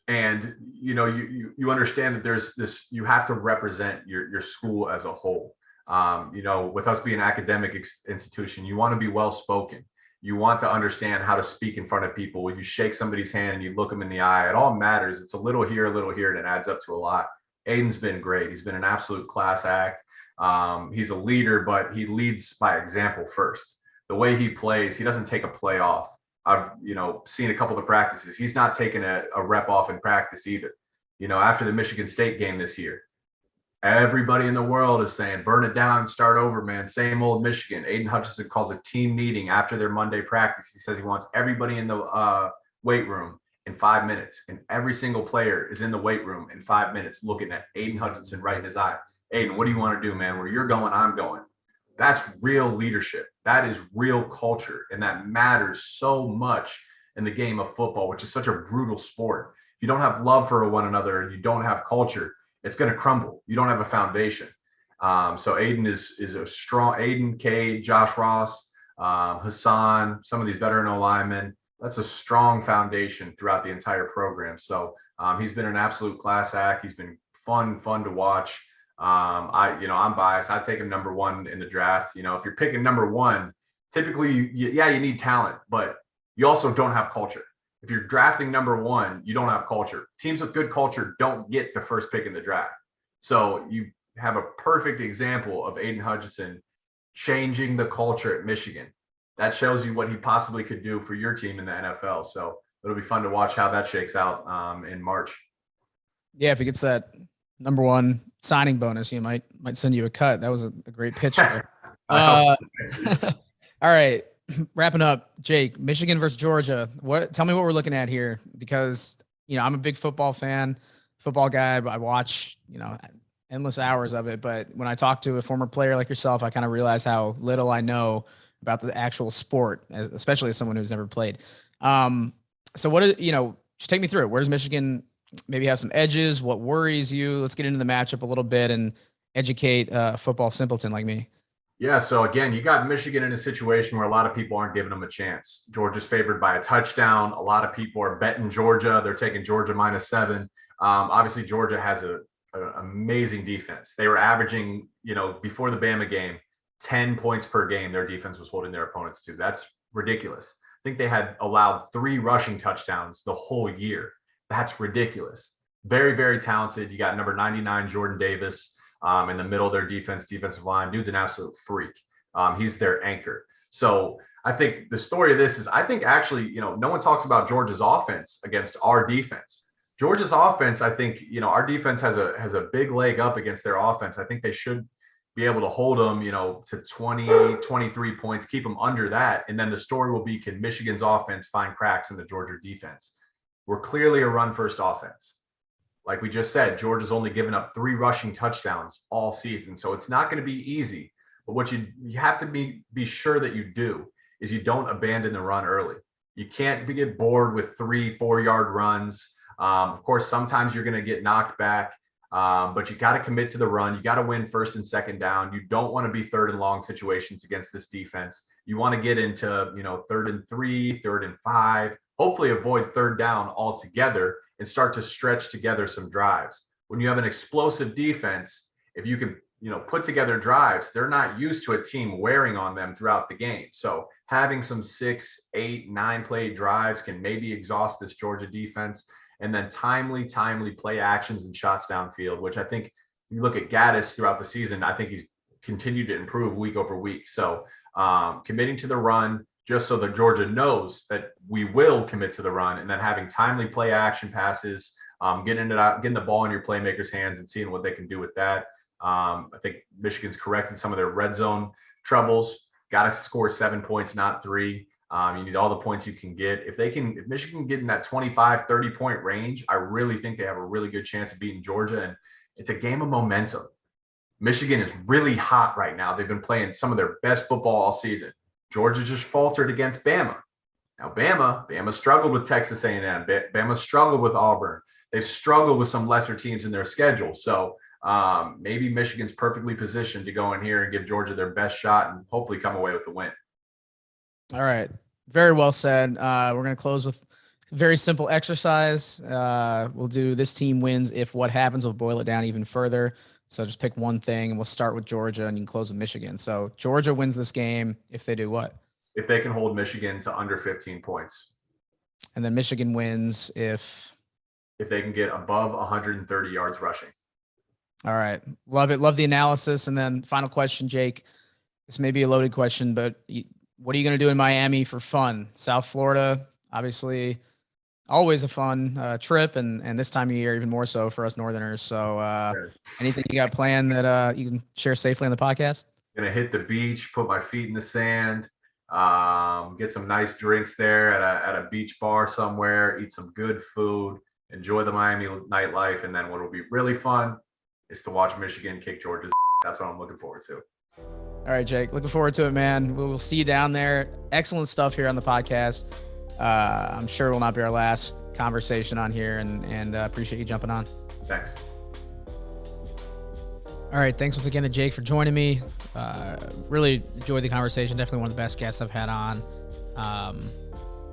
And you understand that there's this, you have to represent your school as a whole. With us being an academic institution, you want to be well spoken. You want to understand how to speak in front of people. When you shake somebody's hand and you look them in the eye, it all matters. It's a little here, and it adds up to a lot. Aiden's been great. He's been an absolute class act. He's a leader, but he leads by example first. The way he plays, he doesn't take a play off. I've seen a couple of the practices. He's not taking a rep off in practice either. After the Michigan State game this year, everybody in the world is saying, burn it down, start over, man. Same old Michigan. Aiden Hutchinson calls a team meeting after their Monday practice. He says he wants everybody in the weight room in 5 minutes. And every single player is in the weight room in 5 minutes looking at Aiden Hutchinson right in his eye. Aiden, what do you want to do, man? Where you're going, I'm going. That's real leadership. That is real culture. And that matters so much in the game of football, which is such a brutal sport. If you don't have love for one another and you don't have culture, it's going to crumble. You don't have a foundation. So Aiden is a strong, Aiden, Cade, Josh Ross, Hassan, some of these veteran O-linemen. That's a strong foundation throughout the entire program. So he's been an absolute class act. He's been fun to watch. I'm biased. I take him number one in the draft. If you're picking number one, typically, you need talent, but you also don't have culture. If you're drafting number one, you don't have culture. Teams with good culture don't get the first pick in the draft. So you have a perfect example of Aiden Hutchinson changing the culture at Michigan. That shows you what he possibly could do for your team in the NFL. So it'll be fun to watch how that shakes out in March. Yeah, if he gets that number one signing bonus, he might send you a cut. That was a great pitch there. All right. Wrapping up, Jake, Michigan versus Georgia. Tell me what we're looking at here, because I'm a big football fan, football guy, but I watch endless hours of it. But when I talk to a former player like yourself, I kind of realize how little I know about the actual sport, especially as someone who's never played. So just take me through it. Where does Michigan maybe have some edges? What worries you? Let's get into the matchup a little bit and educate a football simpleton like me. Yeah, so again, you got Michigan in a situation where a lot of people aren't giving them a chance. Georgia's favored by a touchdown. A lot of people are betting Georgia. They're taking Georgia -7. Obviously, Georgia has an amazing defense. They were averaging, before the Bama game, 10 points per game their defense was holding their opponents to. That's ridiculous. I think they had allowed 3 rushing touchdowns the whole year. That's ridiculous. Very, very talented. You got number 99, Jordan Davis. In the middle of their defensive line. Dude's an absolute freak. He's their anchor. So I think the story of this is, I think actually, no one talks about Georgia's offense against our defense. Georgia's offense, I think, our defense has a big leg up against their offense. I think they should be able to hold them, to 20, 23 points, keep them under that. And then the story will be, can Michigan's offense find cracks in the Georgia defense? We're clearly a run-first offense. Like we just said, Georgia's only given up 3 rushing touchdowns all season. So it's not going to be easy. But what you have to be sure that you do is you don't abandon the run early. You can't get bored with 3-4 yard runs. Of course, sometimes you're going to get knocked back, but you got to commit to the run. You got to win 1st and 2nd down. You don't want to be 3rd and long situations against this defense. You want to get into, 3rd and 3, 3rd and 5, hopefully avoid 3rd down altogether and start to stretch together some drives. When you have an explosive defense, if you can, put together drives, they're not used to a team wearing on them throughout the game. So having some 6, 8, 9 play drives can maybe exhaust this Georgia defense. And then timely play actions and shots downfield, which I think you look at Gaddis throughout the season, I think he's continued to improve week over week. So committing to the run, just so that Georgia knows that we will commit to the run, and then having timely play action passes, getting the ball in your playmakers' hands and seeing what they can do with that. I think Michigan's corrected some of their red zone troubles. Got to score 7 points, not 3. You need all the points you can get. If Michigan can get in that 25, 30 point range, I really think they have a really good chance of beating Georgia. And It's a game of momentum. Michigan is really hot right now. They've been playing some of their best football all season. Georgia just faltered against Bama. Now, Bama struggled with Texas A&M. Bama struggled with Auburn. They've struggled with some lesser teams in their schedule. So maybe Michigan's perfectly positioned to go in here and give Georgia their best shot and hopefully come away with the win. All right. Very well said. We're going to close with a very simple exercise. We'll do this team wins if what happens. We'll boil it down even further. So just pick one thing, and we'll start with Georgia, and you can close with Michigan. So Georgia wins this game if they do what? If they can hold Michigan to under 15 points. And then Michigan wins if they can get above 130 yards rushing. All right. Love it. Love the analysis. And then final question, Jake. This may be a loaded question, but what are you going to do in Miami for fun? South Florida, obviously, always a fun trip, and this time of year even more so for us Northerners. So anything you got planned that you can share safely on the podcast? Gonna hit the beach, put my feet in the sand, get some nice drinks there at a beach bar somewhere, eat some good food, enjoy the Miami nightlife, and then what will be really fun is to watch Michigan kick Georgia's. That's what I'm looking forward to. All right, Jake. Looking forward to it, man. We'll see you down there. Excellent stuff here on the podcast. I'm sure it will not be our last conversation on here, and appreciate you jumping on. Thanks. All right. Thanks once again to Jake for joining me. Really enjoyed the conversation. Definitely one of the best guests I've had on.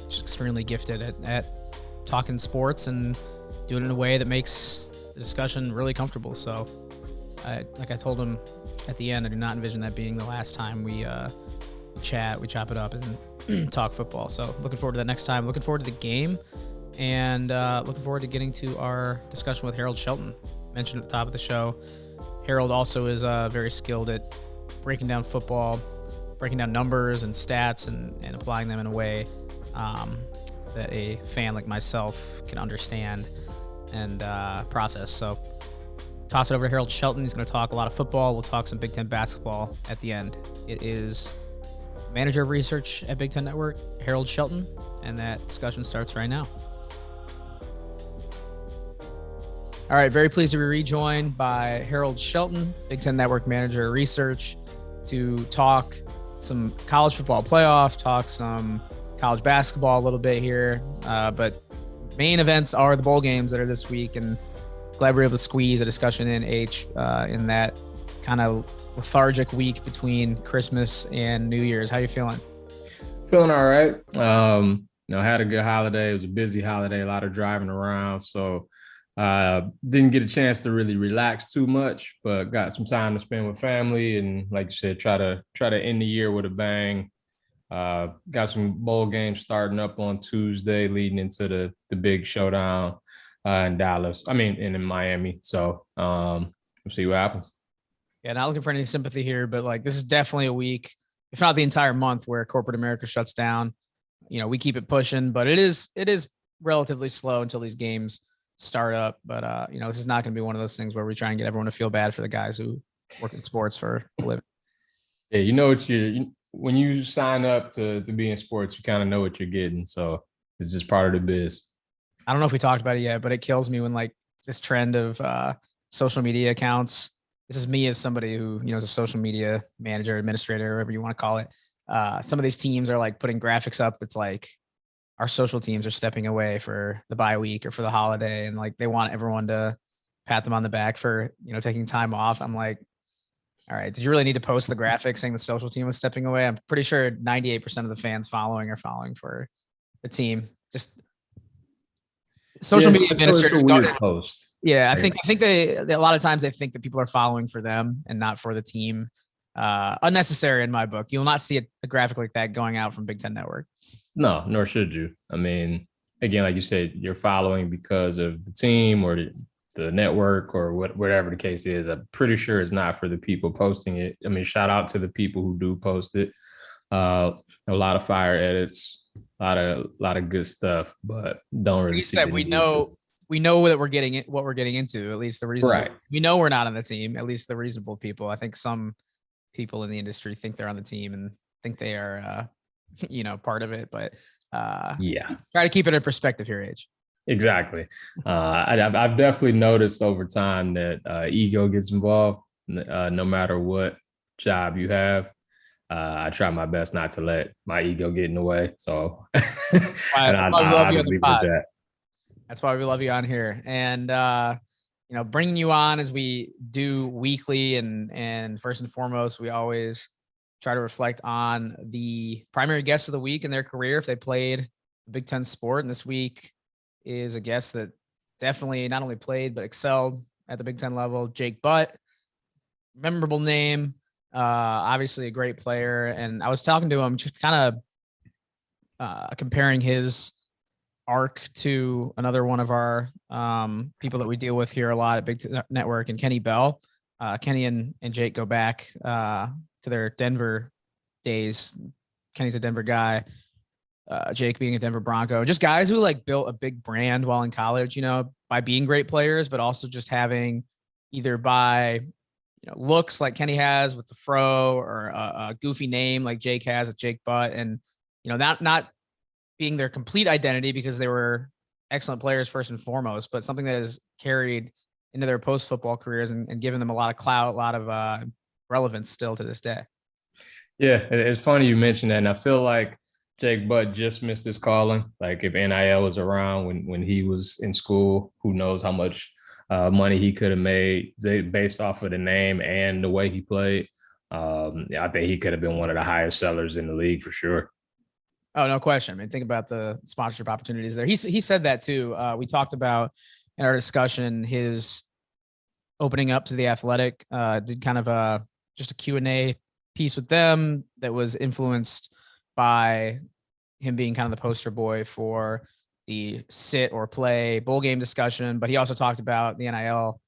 Just extremely gifted at talking sports and doing it in a way that makes the discussion really comfortable. So, like I told him at the end, I do not envision that being the last time we chat, we chop it up, and talk football. So looking forward to that next time. Looking forward to the game, and looking forward to getting to our discussion with Harold Shelton. Mentioned at the top of the show, Harold also is very skilled at breaking down football, breaking down numbers and stats, and applying them in a way that a fan like myself can understand and process. So toss it over to Harold Shelton. He's going to talk a lot of football. We'll talk some Big Ten basketball at the end. It is Manager of Research at Big Ten Network, Harold Shelton, and that discussion starts right now. All right, very pleased to be rejoined by Harold Shelton, Big Ten Network Manager of Research, to talk some college football playoff, talk some college basketball a little bit here, but main events are the bowl games that are this week, and glad we're able to squeeze a discussion in in that kind of lethargic week between Christmas and New Year's. How you feeling? Feeling all right. Had a good holiday. It was a busy holiday, a lot of driving around. So didn't get a chance to really relax too much, but got some time to spend with family. And like you said, try to end the year with a bang. Got some bowl games starting up on Tuesday, leading into the big showdown in Dallas. In Miami. So we'll see what happens. Yeah, not looking for any sympathy here, but like this is definitely a week, if not the entire month, where corporate America shuts down. We keep it pushing, but it is relatively slow until these games start up. But this is not going to be one of those things where we try and get everyone to feel bad for the guys who work in sports for a living. Yeah, when you sign up to be in sports, you kind of know what you're getting. So it's just part of the biz. I don't know if we talked about it yet, but it kills me when like this trend of social media accounts. This is me as somebody who, is a social media manager, administrator, whatever you want to call it. Some of these teams are like putting graphics up that's like our social teams are stepping away for the bye week or for the holiday. And like, they want everyone to pat them on the back for, taking time off. I'm like, all right, did you really need to post the graphic saying the social team was stepping away? I'm pretty sure 98% of the fans are following for the team. Just social media administrators. Weird post. Yeah, I think they a lot of times they think that people are following for them and not for the team. Unnecessary in my book. You will not see a graphic like that going out from Big Ten Network. No, nor should you. Again, like you said, you're following because of the team or the network or whatever the case is. I'm pretty sure it's not for the people posting it. Shout out to the people who do post it. A lot of fire edits, a lot of good stuff, but don't really see that we know that we're getting it, what we're getting into, at least the reason we know we're not on the team, at least the reasonable people. I think some people in the industry think they're on the team and think they are, part of it, but try to keep it in perspective here, Age. Exactly. I've definitely noticed over time that ego gets involved, no matter what job you have. I try my best not to let my ego get in the way. So, and That's why we love I'll you on just the leave it at pod. that. That's why we love you on here. And bringing you on as we do weekly, and first and foremost, we always try to reflect on the primary guests of the week in their career if they played a Big Ten sport. And this week is a guest that definitely not only played but excelled at the Big Ten level. Jake Butt, memorable name, obviously a great player. And I was talking to him, just kind of comparing his arc to another one of our people that we deal with here a lot at Big Ten Network, and Kenny Bell. Kenny and Jake go back to their Denver days. Kenny's a Denver guy. Jake being a Denver Bronco, just guys who like built a big brand while in college, by being great players, but also just having either by looks like Kenny has with the fro, or a goofy name like Jake has with Jake Butt, and not being their complete identity because they were excellent players first and foremost, but something that is carried into their post football careers and given them a lot of clout, a lot of relevance still to this day. Yeah, it's funny you mentioned that. And I feel like Jake Butt just missed his calling. Like if NIL was around when he was in school, who knows how much money he could have made based off of the name and the way he played. I think he could have been one of the highest sellers in the league for sure. Oh, no question. I mean, think about the sponsorship opportunities there. He said that too. We talked about in our discussion his opening up to The Athletic. Did kind of just a Q&A piece with them that was influenced by him being kind of the poster boy for the sit or play bowl game discussion. But he also talked about the NIL,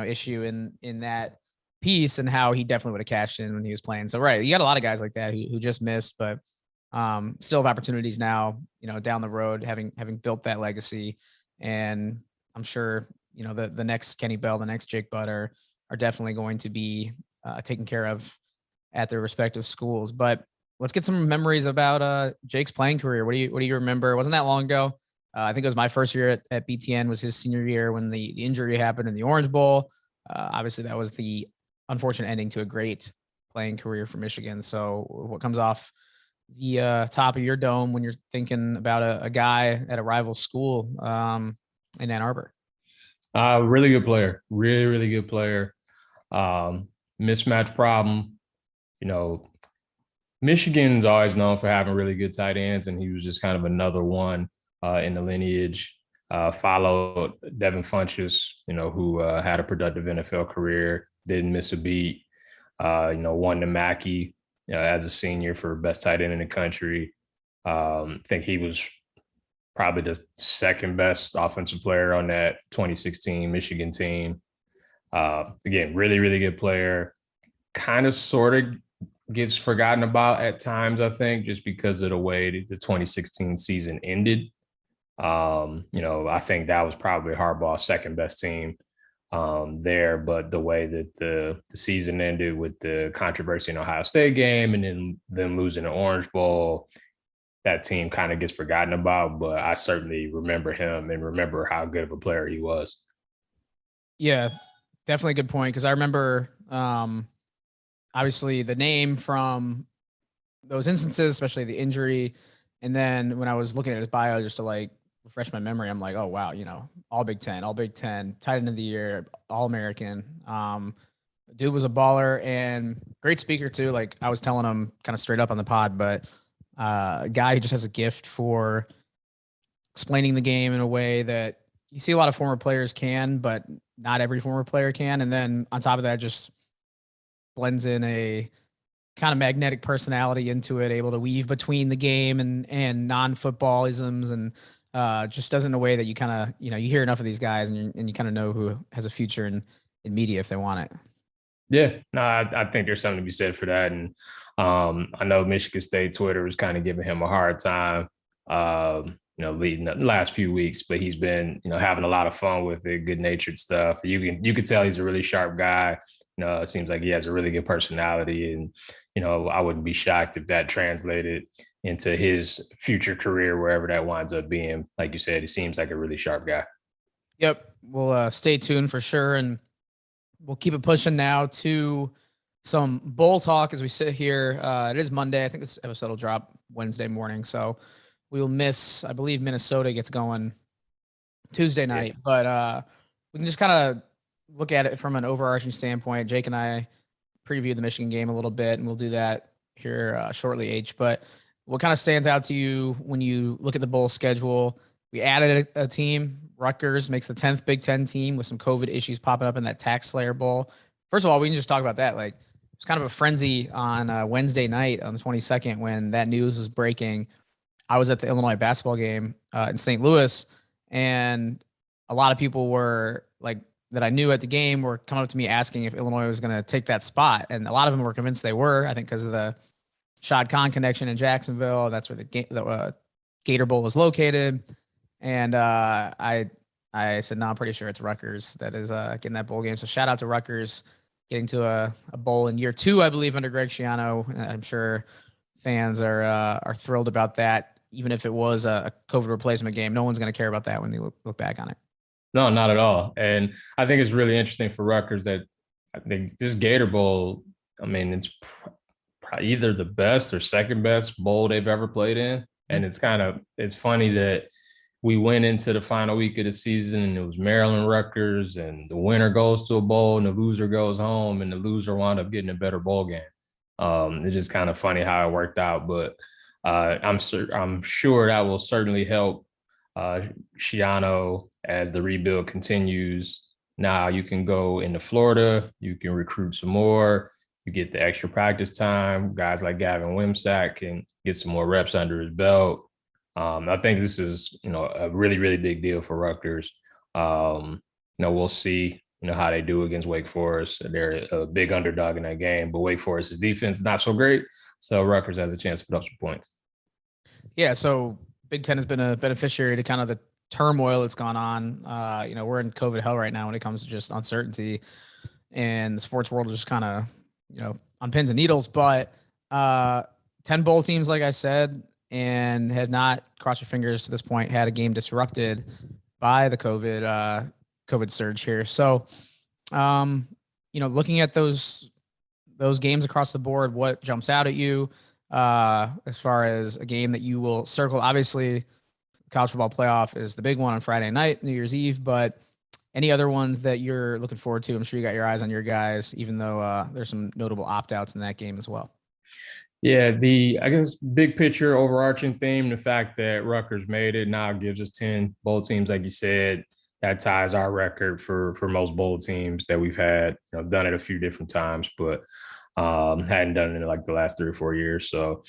issue in that piece, and how he definitely would have cashed in when he was playing. So, right, you got a lot of guys like that who just missed, but still have opportunities now, down the road, having built that legacy. And I'm sure, the next Kenny Bell, the next Jake Butt are definitely going to be taken care of at their respective schools. But let's get some memories about Jake's playing career. What do you remember? It wasn't that long ago. I think it was my first year at BTN was his senior year when the injury happened in the Orange Bowl. Obviously that was the unfortunate ending to a great playing career for Michigan. So what comes off the top of your dome when you're thinking about a guy at a rival school in Ann Arbor? Really good player, really, really good player. Mismatch problem. Michigan's always known for having really good tight ends, and he was just kind of another one in the lineage. Followed Devin Funchess, who had a productive NFL career, didn't miss a beat. Won the Mackey as a senior for best tight end in the country. I think he was probably the second best offensive player on that 2016 Michigan team. Again, really, really good player. Kind of sort of gets forgotten about at times, I think, just because of the way the 2016 season ended. I think that was probably Harbaugh's second best team there, but the way that the season ended with the controversy in Ohio State game and then them losing the Orange Bowl, that team kind of gets forgotten about, but I certainly remember him and remember how good of a player he was. Yeah, definitely a good point. Cause I remember, obviously the name from those instances, especially the injury. And then when I was looking at his bio, just to like refresh my memory, I'm like, oh wow, all Big Ten, tight end of the year, All-American. Dude was a baller and great speaker too. Like I was telling him kind of straight up on the pod, but a guy who just has a gift for explaining the game in a way that you see a lot of former players can, but not every former player can. And then on top of that, just blends in a kind of magnetic personality into it, able to weave between the game and non-football isms, and just does it in a way that you kind of, you hear enough of these guys and you kind of know who has a future in media if they want it. Yeah, no, I think there's something to be said for that. And I know Michigan State Twitter was kind of giving him a hard time, leading the last few weeks, but he's been, having a lot of fun with it, good natured stuff. You can tell he's a really sharp guy. It seems like he has a really good personality, and, I wouldn't be shocked if that translated into his future career, wherever that winds up being. Like you said, he seems like a really sharp guy. Yep. We'll stay tuned for sure. And we'll keep it pushing now to some bowl talk as we sit here. It is Monday. I think this episode will drop Wednesday morning. So we will miss, I believe Minnesota gets going Tuesday night. Yeah. But we can just kind of look at it from an overarching standpoint. Jake and I previewed the Michigan game a little bit, and we'll do that here shortly, H. But what kind of stands out to you when you look at the bowl schedule? We added a team. Rutgers makes the 10th Big Ten team with some COVID issues popping up in that Tax Slayer Bowl. First of all, we can just talk about that. Like, it was kind of a frenzy on Wednesday night on the 22nd when that news was breaking. I was at the Illinois basketball game in St. Louis, and a lot of people were like, that I knew at the game were coming up to me asking if Illinois was going to take that spot. And a lot of them were convinced they were, I think, because of the Shad Khan connection in Jacksonville. That's where the Gator Bowl is located. And I said, no, I'm pretty sure it's Rutgers that is getting that bowl game. So shout out to Rutgers getting to a bowl in year 2, I believe, under Greg Schiano. I'm sure fans are thrilled about that. Even if it was a COVID replacement game, no one's going to care about that when they look back on it. No, not at all. And I think it's really interesting for Rutgers that I think this Gator Bowl, I mean, it's either the best or second best bowl they've ever played in. And it's funny that we went into the final week of the season and it was Maryland Rutgers, and the winner goes to a bowl and the loser goes home, and the loser wound up getting a better bowl game. It's just kind of funny how it worked out, but I'm sure that will certainly help Schiano as the rebuild continues. Now you can go into Florida, you can recruit some more, you get the extra practice time. Guys like Gavin Wimsack can get some more reps under his belt. I think this is, a really, really big deal for Rutgers. We'll see, how they do against Wake Forest. They're a big underdog in that game, but Wake Forest's defense not so great. So Rutgers has a chance to put up some points. Yeah. So Big Ten has been a beneficiary to kind of the turmoil that's gone on. We're in COVID hell right now when it comes to just uncertainty, and the sports world is just kind of, on pins and needles. But 10 bowl teams, like I said, and had not, cross your fingers to this point, had a game disrupted by the COVID surge here. So, looking at those games across the board, what jumps out at you as far as a game that you will circle? Obviously, College Football Playoff is the big one on Friday night, New Year's Eve, but any other ones that you're looking forward to? I'm sure you got your eyes on your guys, even though there's some notable opt-outs in that game as well. Yeah, I guess big picture overarching theme, the fact that Rutgers made it now gives us 10 bowl teams, like you said. That ties our record for most bowl teams that we've had. Done it a few different times, but hadn't done it in like the last 3 or 4 years. So,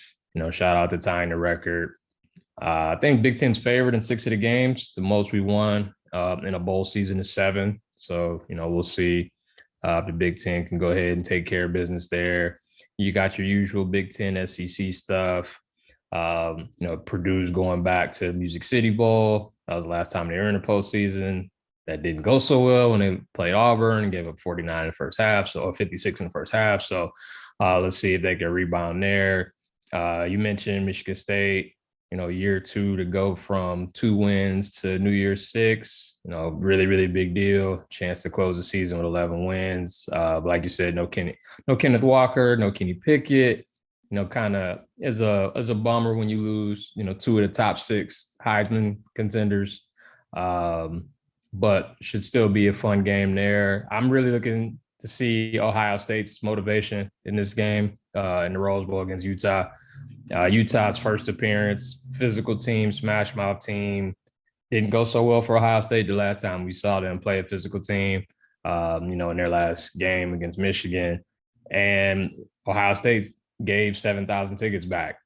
shout out to tying the record. I think Big Ten's favored in 6 of the games. The most we won in a bowl season is 7. So, we'll see if the Big Ten can go ahead and take care of business there. You got your usual Big Ten SEC stuff. Purdue's going back to Music City Bowl. That was the last time they were in the postseason. That didn't go so well when they played Auburn and gave up 49 in the first half, so 56 in the first half. So let's see if they can rebound there. You mentioned Michigan State. Year 2 to go from 2 wins to New Year's 6. Really, really big deal. Chance to close the season with 11 wins. But like you said, no Kenneth Walker, no Kenny Pickett. Kind of is a bummer when you lose, 2 of the top 6 Heisman contenders. But should still be a fun game there. I'm really looking to see Ohio State's motivation in this game in the Rose Bowl against Utah. Utah's first appearance, physical team, smash mouth team. Didn't go so well for Ohio State the last time we saw them play a physical team, in their last game against Michigan. And Ohio State gave 7,000 tickets back.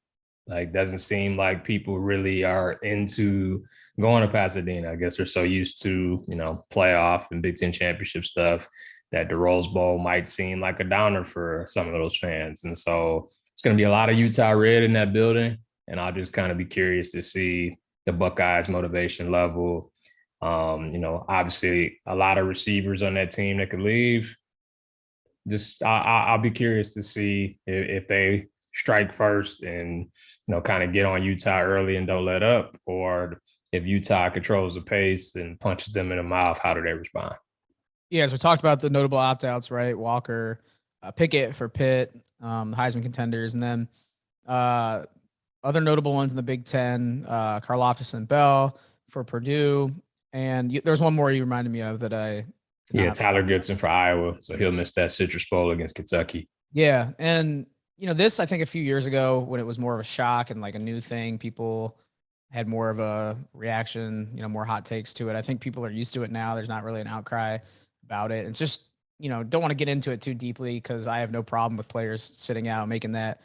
Like, doesn't seem like people really are into going to Pasadena. I guess they're so used to, playoff and Big Ten championship stuff that the Rose Bowl might seem like a downer for some of those fans. And so it's going to be a lot of Utah red in that building. And I'll just kind of be curious to see the Buckeyes motivation level. Obviously a lot of receivers on that team that could leave. I'll be curious to see if they strike first and, kind of get on Utah early and don't let up? Or if Utah controls the pace and punches them in the mouth, how do they respond? Yeah, so we talked about the notable opt-outs, right? Walker, Pickett for Pitt, Heisman contenders, and then other notable ones in the Big Ten, Karlaftis and Bell for Purdue. And there's one more you reminded me of that I Tyler Goodson for Iowa. So he'll miss that Citrus Bowl against Kentucky. Yeah. And, this, I think a few years ago when it was more of a shock and like a new thing, people had more of a reaction, more hot takes to it. I think people are used to it now. There's not really an outcry about it. It's just, don't want to get into it too deeply because I have no problem with players sitting out, making that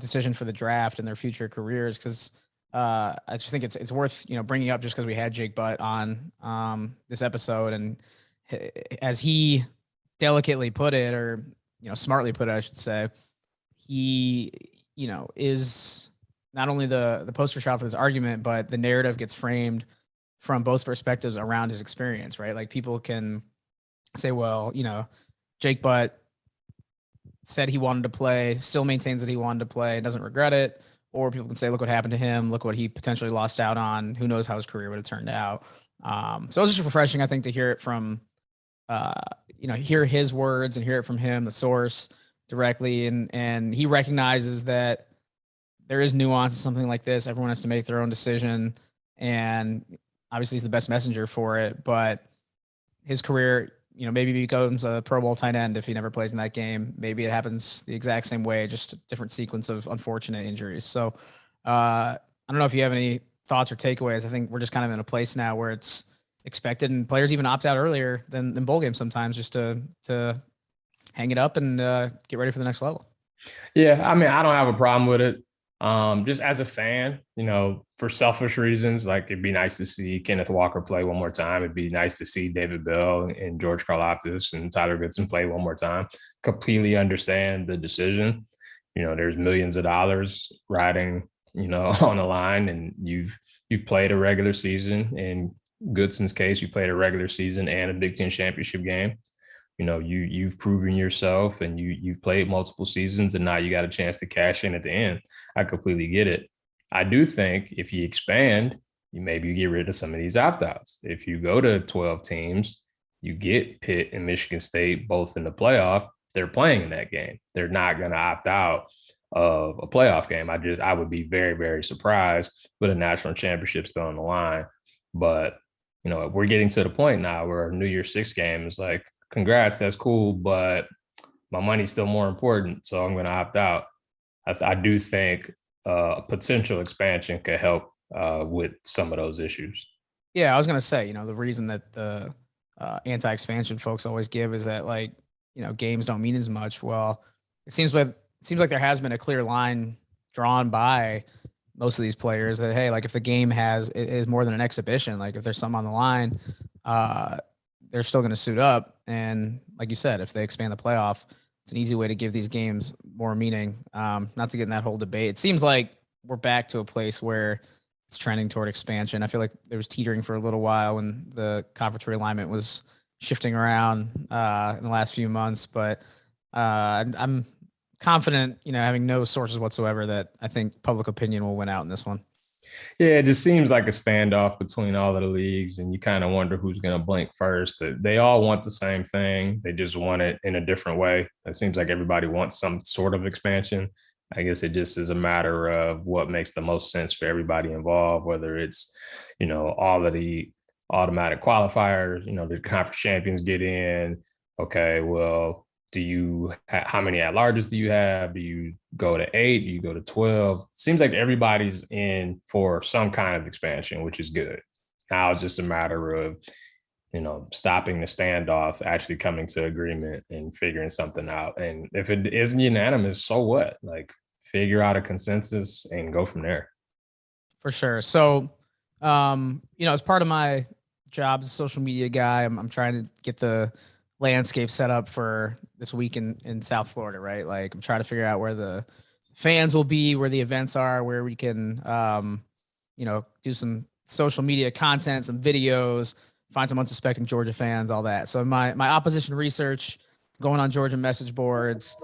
decision for the draft and their future careers. Because I just think it's worth, bringing up just because we had Jake Butt on this episode. And as he delicately put it, or, smartly put it, I should say, he, is not only the poster child for this argument, but the narrative gets framed from both perspectives around his experience, right? Like people can say, well, Jake Butt said he wanted to play, still maintains that he wanted to play and doesn't regret it. Or people can say, look what happened to him. Look what he potentially lost out on. Who knows how his career would have turned out. So it was just refreshing, I think, to hear it from, hear his words and hear it from him, the source directly. And he recognizes that there is nuance to something like this. Everyone has to make their own decision. And obviously he's the best messenger for it, but his career, maybe becomes a Pro Bowl tight end if he never plays in that game. Maybe it happens the exact same way, just a different sequence of unfortunate injuries. So I don't know if you have any thoughts or takeaways. I think we're just kind of in a place now where it's expected, and players even opt out earlier than bowl games sometimes just to hang it up and get ready for the next level. Yeah, I mean, I don't have a problem with it. Just as a fan, for selfish reasons, like it'd be nice to see Kenneth Walker play one more time. It'd be nice to see David Bell and George Karlaftis and Tyler Goodson play one more time. Completely understand the decision. There's millions of dollars riding, on the line, and you've played a regular season. In Goodson's case, you played a regular season and a Big Ten championship game. You've proven yourself, and you've played multiple seasons, and now you got a chance to cash in at the end. I completely get it. I do think if you expand, maybe you get rid of some of these opt-outs. If you go to 12 teams, you get Pitt and Michigan State both in the playoff. They're playing in that game. They're not going to opt out of a playoff game. I would be very, very surprised with a national championship still on the line. But, we're getting to the point now where a New Year's Six game is like, congrats, that's cool, but my money's still more important, so I'm going to opt out. I do think potential expansion could help with some of those issues. Yeah, I was going to say, the reason that the anti-expansion folks always give is that, like, games don't mean as much. Well, it seems like there has been a clear line drawn by most of these players that, hey, like if the game is more than an exhibition, like if there's something on the line, they're still going to suit up. And like you said, if they expand the playoff, it's an easy way to give these games more meaning. Not to get in that whole debate. It seems like we're back to a place where it's trending toward expansion. I feel like there was teetering for a little while when the conference realignment was shifting around in the last few months, but I'm confident, having no sources whatsoever, that I think public opinion will win out in this one. Yeah, it just seems like a standoff between all of the leagues, and you kind of wonder who's going to blink first. They all want the same thing. They just want it in a different way. It seems like everybody wants some sort of expansion. I guess it just is a matter of what makes the most sense for everybody involved, whether it's, all of the automatic qualifiers, the conference champions get in. Okay, well, how many at-larges do you have? Do you go to 8? Do you go to 12? Seems like everybody's in for some kind of expansion, which is good. Now it's just a matter of, stopping the standoff, actually coming to agreement and figuring something out. And if it isn't unanimous, so what? Like, figure out a consensus and go from there. For sure. So, as part of my job as a social media guy, I'm trying to get the landscape set up for this week in South Florida, right? Like I'm trying to figure out where the fans will be, where the events are, where we can, do some social media content, some videos, find some unsuspecting Georgia fans, all that. So my opposition research, going on Georgia message boards,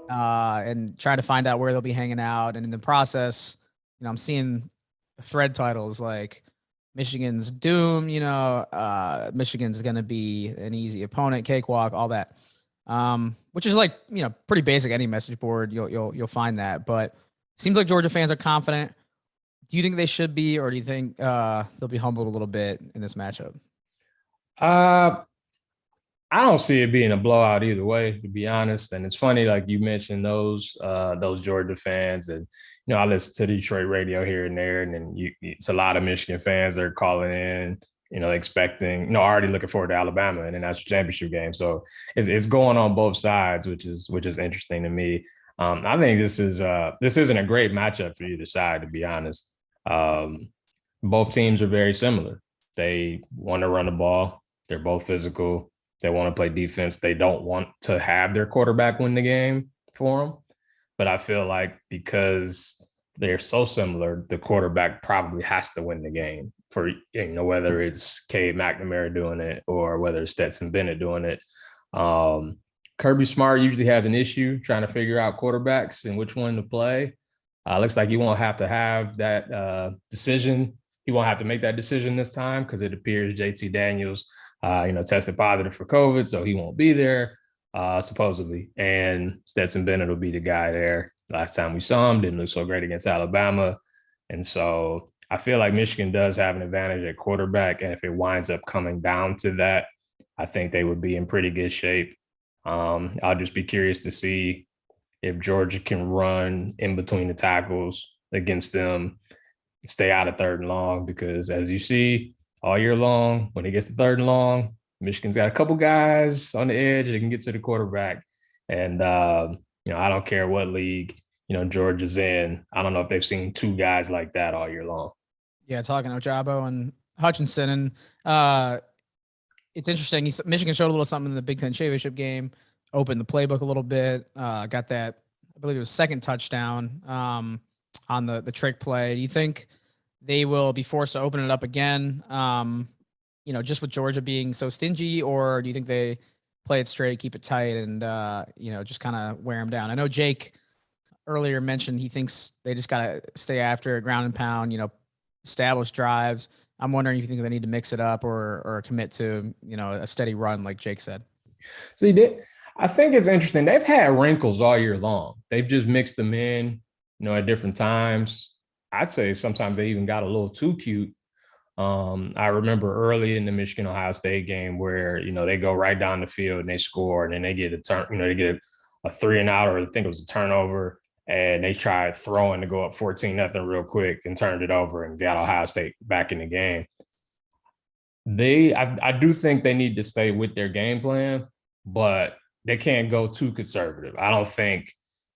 and trying to find out where they'll be hanging out. And in the process, I'm seeing the thread titles like Michigan's doom, Michigan's going to be an easy opponent, cakewalk, all that. Which is like, pretty basic. Any message board, you'll find that, but seems like Georgia fans are confident. Do you think they should be, or do you think they'll be humbled a little bit in this matchup? I don't see it being a blowout either way, to be honest. And it's funny, like you mentioned those Georgia fans, and I listen to Detroit radio here and there, and then it's a lot of Michigan fans that are calling in, expecting, already looking forward to Alabama in the national championship game. So it's going on both sides, which is interesting to me. I think this isn't a great matchup for either side, to be honest. Both teams are very similar. They want to run the ball. They're both physical. They want to play defense. They don't want to have their quarterback win the game for them. But I feel like because they're so similar, the quarterback probably has to win the game for, whether it's Cade McNamara doing it or whether it's Stetson Bennett doing it. Kirby Smart usually has an issue trying to figure out quarterbacks and which one to play. Looks like he won't have to have that decision. He won't have to make that decision this time because it appears JT Daniels tested positive for COVID, so he won't be there, supposedly. And Stetson Bennett will be the guy there. Last time we saw him, didn't look so great against Alabama. And so I feel like Michigan does have an advantage at quarterback. And if it winds up coming down to that, I think they would be in pretty good shape. I'll just be curious to see if Georgia can run in between the tackles against them, stay out of third and long, because as you see, all year long, when it gets to third and long, Michigan's got a couple guys on the edge that can get to the quarterback. And, I don't care what league, Georgia's in. I don't know if they've seen two guys like that all year long. Yeah, talking Ojabo and Hutchinson. And it's interesting. Michigan showed a little something in the Big Ten championship game, opened the playbook a little bit, got that, I believe it was second touchdown on the trick play. Do you think they will be forced to open it up again, just with Georgia being so stingy, or do you think they play it straight, keep it tight, and, just kind of wear them down? I know Jake earlier mentioned he thinks they just got to stay after ground and pound, establish drives. I'm wondering if you think they need to mix it up or commit to, a steady run like Jake said. So I think it's interesting. They've had wrinkles all year long. They've just mixed them in, at different times. I'd say sometimes they even got a little too cute. I remember early in the Michigan-Ohio State game where, they go right down the field and they score, and then they get a turn, they get a 3-and-out, or I think it was a turnover, and they tried throwing to go up 14-0 real quick and turned it over and got Ohio State back in the game. I do think they need to stay with their game plan, but they can't go too conservative. I don't think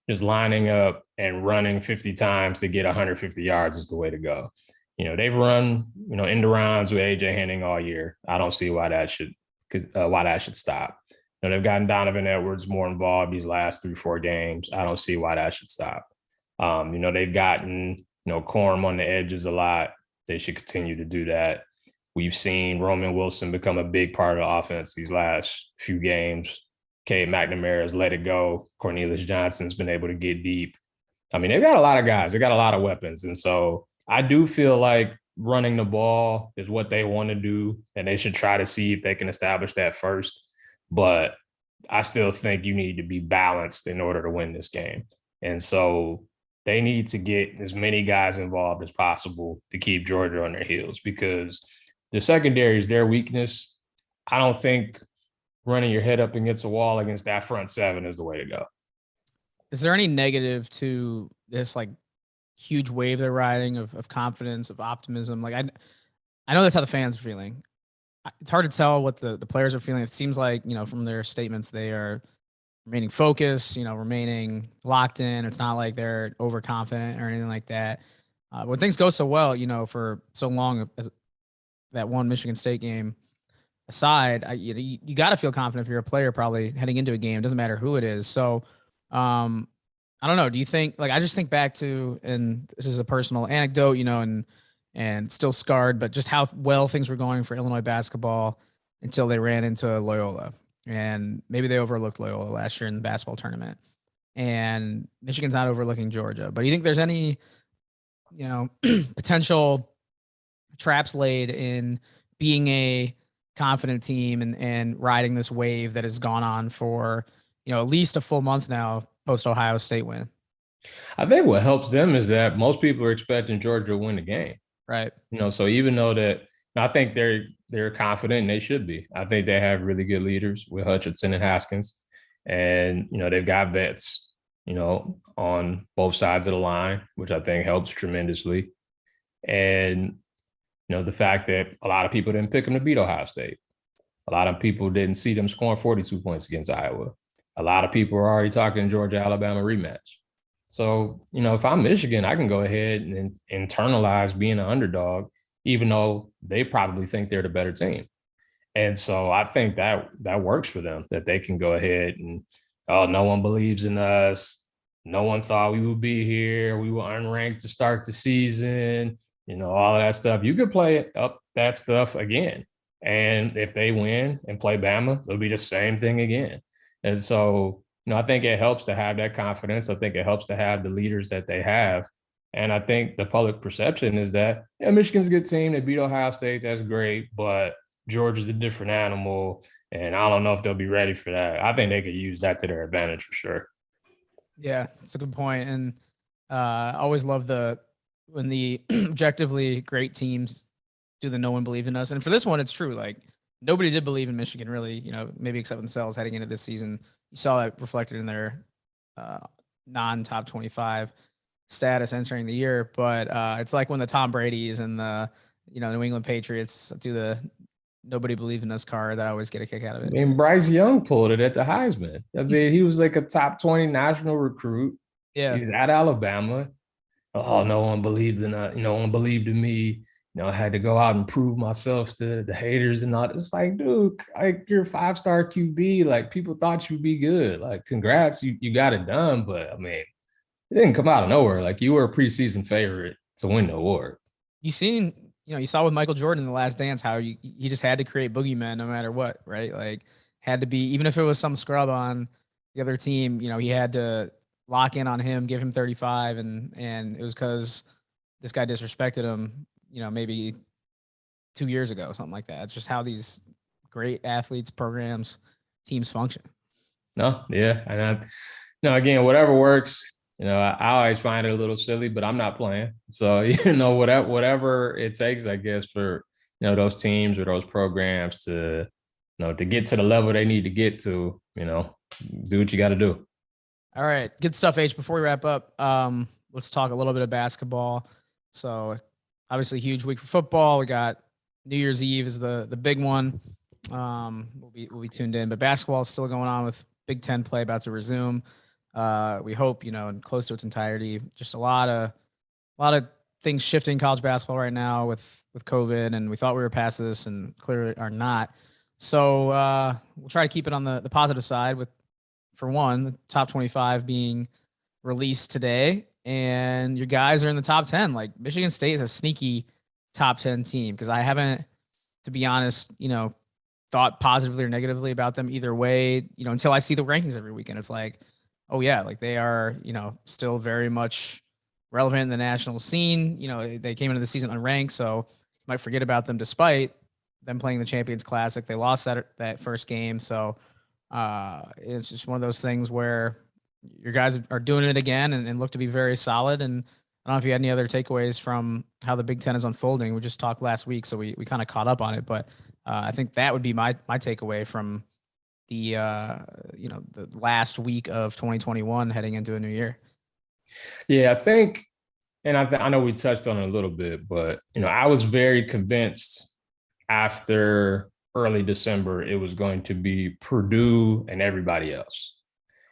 just lining up and running 50 times to get 150 yards is the way to go. They've run, end rounds with AJ Henning all year. I don't see why that should stop. They've gotten Donovan Edwards more involved these last 3-4 games. I don't see why that should stop. They've gotten, Corum on the edges a lot. They should continue to do that. We've seen Roman Wilson become a big part of the offense these last few games. Cade McNamara has let it go. Cornelius Johnson's been able to get deep. They've got a lot of guys. They got a lot of weapons. And so I do feel like running the ball is what they want to do, and they should try to see if they can establish that first. But I still think you need to be balanced in order to win this game. And so they need to get as many guys involved as possible to keep Georgia on their heels, because the secondary is their weakness. I don't think running your head up against a wall against that front seven is the way to go. Is there any negative to this huge wave they're riding of confidence, of optimism? I know that's how the fans are feeling. It's hard to tell what the players are feeling. It seems like, from their statements, they are remaining focused, remaining locked in. It's not like they're overconfident or anything like that. When things go so well, for so long, as that one Michigan State game aside, you got to feel confident if you're a player probably heading into a game. It doesn't matter who it is. So I don't know. Do you think, I just think back to, and this is a personal anecdote, and still scarred, but just how well things were going for Illinois basketball until they ran into Loyola. And maybe they overlooked Loyola last year in the basketball tournament. and Michigan's not overlooking Georgia. But do you think there's any, potential traps laid in being a confident team and riding this wave that has gone on for, at least a full month now post Ohio State win? I think what helps them is that most people are expecting Georgia to win the game. Right. So even though that, I think they're confident, and they should be. I think they have really good leaders with Hutchinson and Haskins, and they've got vets, on both sides of the line, which I think helps tremendously. And the fact that a lot of people didn't pick them to beat Ohio State. A lot of people didn't see them scoring 42 points against Iowa. A lot of people are already talking Georgia-Alabama rematch. So, if I'm Michigan, I can go ahead and internalize being an underdog, even though they probably think they're the better team. And so I think that works for them, that they can go ahead and, no one believes in us. No one thought we would be here. We were unranked to start the season, all of that stuff. You could play up that stuff again. And if they win and play Bama, it'll be the same thing again. And so, I think it helps to have that confidence. I think it helps to have the leaders that they have. And I think the public perception is that, Michigan's a good team. They beat Ohio State. That's great. But Georgia's a different animal. And I don't know if they'll be ready for that. I think they could use that to their advantage for sure. Yeah, that's a good point. And I always love when the objectively great teams do the no one believed in us. And for this one, it's true. Like, nobody did believe in Michigan, really, maybe except themselves heading into this season. You saw that reflected in their non-top 25 status entering the year. But it's like when the Tom Brady's and the, New England Patriots do the nobody believed in us card, that I always get a kick out of it. I mean, Bryce Young pulled it at the Heisman. I mean, he was like a top 20 national recruit. Yeah. He's at Alabama. Oh, no one believed in us. No one believed in me. I had to go out and prove myself to the haters and all. It's like, dude, like, you're a 5-star QB. Like, people thought you'd be good. Like, congrats, you got it done. But I mean, it didn't come out of nowhere. Like, you were a preseason favorite to win the award. You saw with Michael Jordan in The Last Dance how he just had to create boogeymen no matter what, right? Like, had to be, even if it was some scrub on the other team, he had to lock in on him, give him 35, and it was because this guy disrespected him, maybe 2 years ago, something like that. It's just how these great athletes, programs, teams function. No, yeah. And again, whatever works, I always find it a little silly, but I'm not playing. So, whatever it takes, I guess, for, those teams or those programs to, to get to the level they need to get to, do what you got to do. All right. Good stuff, H. Before we wrap up, let's talk a little bit of basketball. So, obviously, huge week for football. We got New Year's Eve is the big one. We'll be tuned in, but basketball is still going on with Big Ten play about to resume. We hope, and close to its entirety. Just a lot of things shifting in college basketball right now with COVID, and we thought we were past this, and clearly are not. So we'll try to keep it on the positive side with, for one, the top 25 being released today. And your guys are in the top 10. Like, Michigan State is a sneaky top 10 team, because I haven't, to be honest, thought positively or negatively about them either way, until I see the rankings every weekend. It's like, oh yeah, like they are, still very much relevant in the national scene. They came into the season unranked, so you might forget about them despite them playing the Champions Classic. They lost that first game. So it's just one of those things where your guys are doing it again and look to be very solid. And I don't know if you had any other takeaways from how the Big Ten is unfolding. We just talked last week, so we kind of caught up on it. But I think that would be my takeaway from the the last week of 2021 heading into a new year. Yeah, I think, and I know we touched on it a little bit, but I was very convinced after early December it was going to be Purdue and everybody else.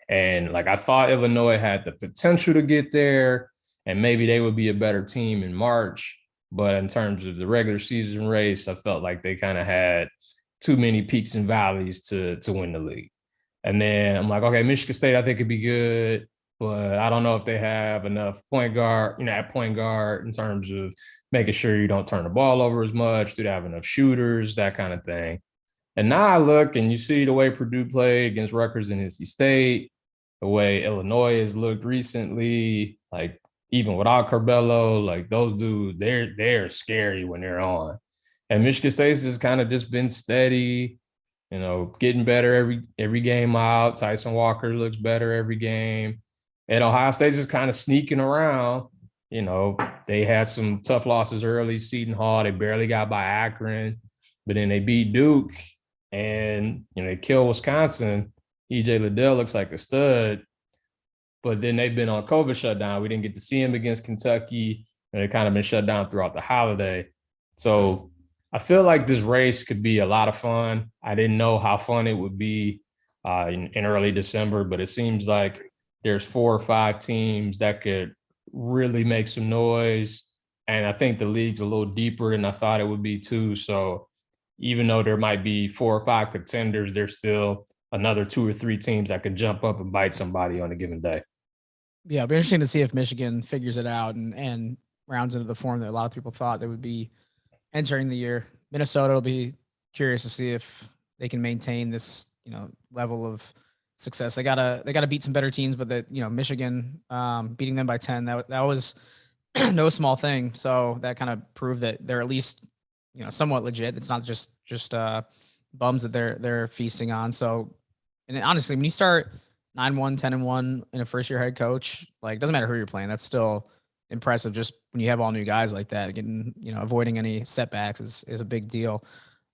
And like, I thought Illinois had the potential to get there, and maybe they would be a better team in March. But in terms of the regular season race, I felt like they kind of had too many peaks and valleys to win the league. And then I'm like, okay, Michigan State, I think could be good, but I don't know if they have enough point guard, at point guard, in terms of making sure you don't turn the ball over as much. Do they have enough shooters, that kind of thing. And now I look and you see the way Purdue played against Rutgers and NC State. the way Illinois has looked recently, like even without Curbelo, like those dudes, they're scary when they're on. And Michigan State's just kind of just been steady, getting better every game out. Tyson Walker looks better every game. And Ohio State's just kind of sneaking around. They had some tough losses early, Seton Hall. They barely got by Akron, but then they beat Duke and, they killed Wisconsin. EJ Liddell looks like a stud, but then they've been on COVID shutdown. We didn't get to see him against Kentucky, and they've kind of been shut down throughout the holiday. So I feel like this race could be a lot of fun. I didn't know how fun it would be in early December, but it seems like there's 4 or 5 teams that could really make some noise. And I think the league's a little deeper than I thought it would be too. So even though there might be 4 or 5 contenders, there's still another 2 or 3 teams that could jump up and bite somebody on a given day. Yeah, it'll be interesting to see if Michigan figures it out and rounds into the form that a lot of people thought they would be entering the year. Minnesota will be curious to see if they can maintain this, level of success. They gotta beat some better teams, but Michigan beating them by 10, that was no small thing. So that kind of proved that they're at least, somewhat legit. It's not just bums that they're feasting on. So, and honestly, when you start 9-1, 10-1 in a first-year head coach, like, it doesn't matter who you're playing. That's still impressive. Just when you have all new guys like that, getting, avoiding any setbacks is a big deal.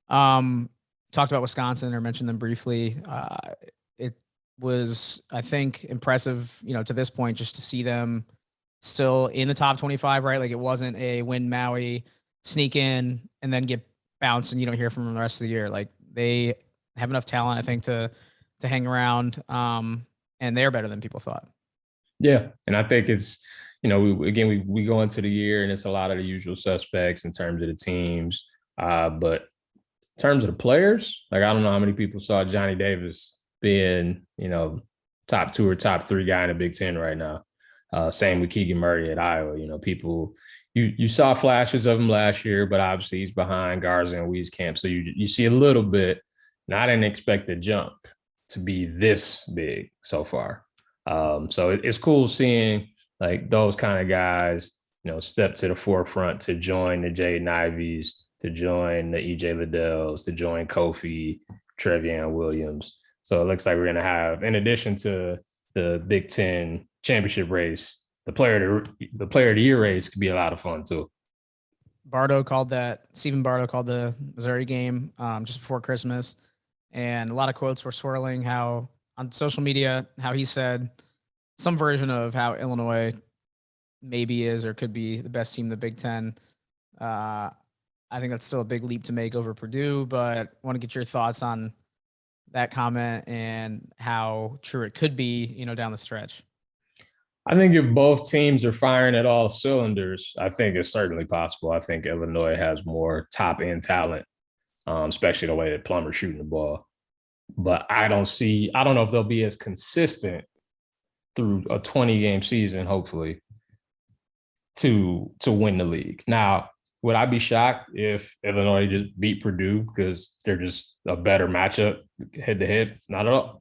Talked about Wisconsin or mentioned them briefly. It was, I think, impressive, to this point, just to see them still in the top 25, right? Like, it wasn't a win Maui, sneak in, and then get bounced and you don't hear from them the rest of the year. Like, they have enough talent, I think, to hang around. And they're better than people thought. Yeah. And I think it's, we go into the year and it's a lot of the usual suspects in terms of the teams. But in terms of the players, like, I don't know how many people saw Johnny Davis being, top 2 or top 3 guy in the Big Ten right now. Same with Keegan Murray at Iowa. People, you saw flashes of him last year, but obviously he's behind Garza and Wieskamp. So you see a little bit, and I didn't expect the jump to be this big so far. So it's cool seeing like those kind of guys, step to the forefront to join the Jaden Ivies, to join the EJ Liddells, to join Kofi, Trevion Williams. So it looks like we're going to have, in addition to the Big Ten championship race, the player of the year race could be a lot of fun too. Stephen Bardo called the Missouri game just before Christmas. And a lot of quotes were swirling how on social media, how he said some version of how Illinois maybe is or could be the best team in the Big Ten. I think that's still a big leap to make over Purdue, but I want to get your thoughts on that comment and how true it could be, down the stretch. I think if both teams are firing at all cylinders, I think it's certainly possible. I think Illinois has more top-end talent, especially the way that Plummer's shooting the ball. But I don't know if they'll be as consistent through a 20-game season, hopefully, to win the league. Now, would I be shocked if Illinois just beat Purdue because they're just a better matchup head-to-head? Not at all.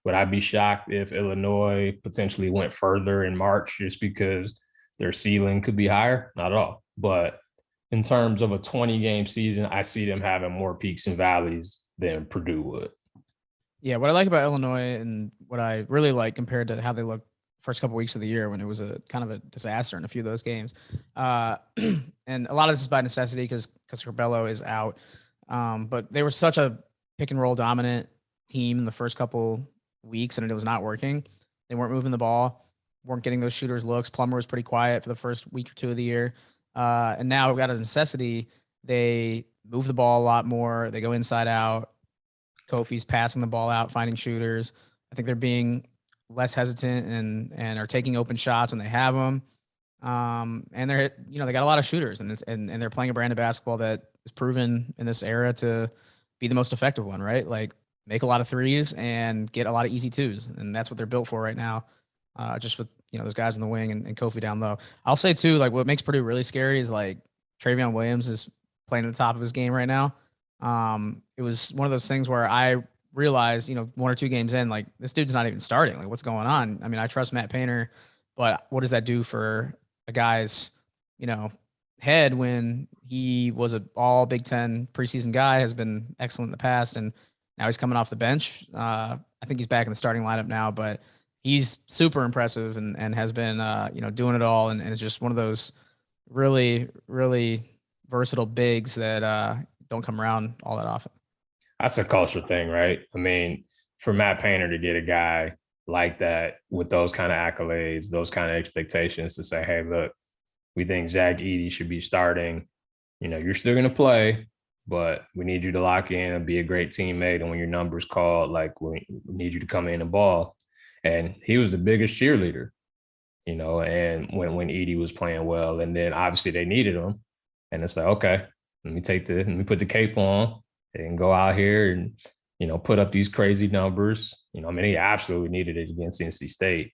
Would I be shocked if Illinois potentially went further in March just because their ceiling could be higher? Not at all. But in terms of a 20-game season, I see them having more peaks and valleys than Purdue would. Yeah, what I like about Illinois and what I really like compared to how they looked first couple weeks of the year when it was a kind of a disaster in a few of those games. And a lot of this is by necessity because Curbelo is out. But they were such a pick and roll dominant team in the first couple weeks and it was not working. They weren't moving the ball, weren't getting those shooters looks. Plummer was pretty quiet for the first week or 2 of the year. And now we've got a necessity. They move the ball a lot more. They go inside out. Kofi's passing the ball out, finding shooters. I think they're being less hesitant and are taking open shots when they have them. And they're, they got a lot of shooters and they're playing a brand of basketball that is proven in this era to be the most effective one, right? Like, make a lot of threes and get a lot of easy twos. And that's what they're built for right now. Just with, those guys in the wing and Kofi down low. I'll say too, like, what makes Purdue really scary is like Trevion Williams is playing at the top of his game right now. It was one of those things where I realized, 1 or 2 games in, like this dude's not even starting. Like what's going on? I mean, I trust Matt Painter, but what does that do for a guy's, head when he was an all Big Ten preseason guy, has been excellent in the past, and now he's coming off the bench. I think he's back in the starting lineup now, but he's super impressive and has been, doing it all. And it's just one of those really, really versatile bigs that don't come around all that often. That's a culture thing, right? I mean, for Matt Painter to get a guy like that with those kind of accolades, those kind of expectations to say, hey, look, we think Zach Edey should be starting. You're still going to play, but we need you to lock in and be a great teammate. And when your number's called, like we need you to come in and ball. And he was the biggest cheerleader, and when Edey was playing well, and then obviously they needed him. And it's like, okay, let me put the cape on and go out here and, put up these crazy numbers. He absolutely needed it against NC State.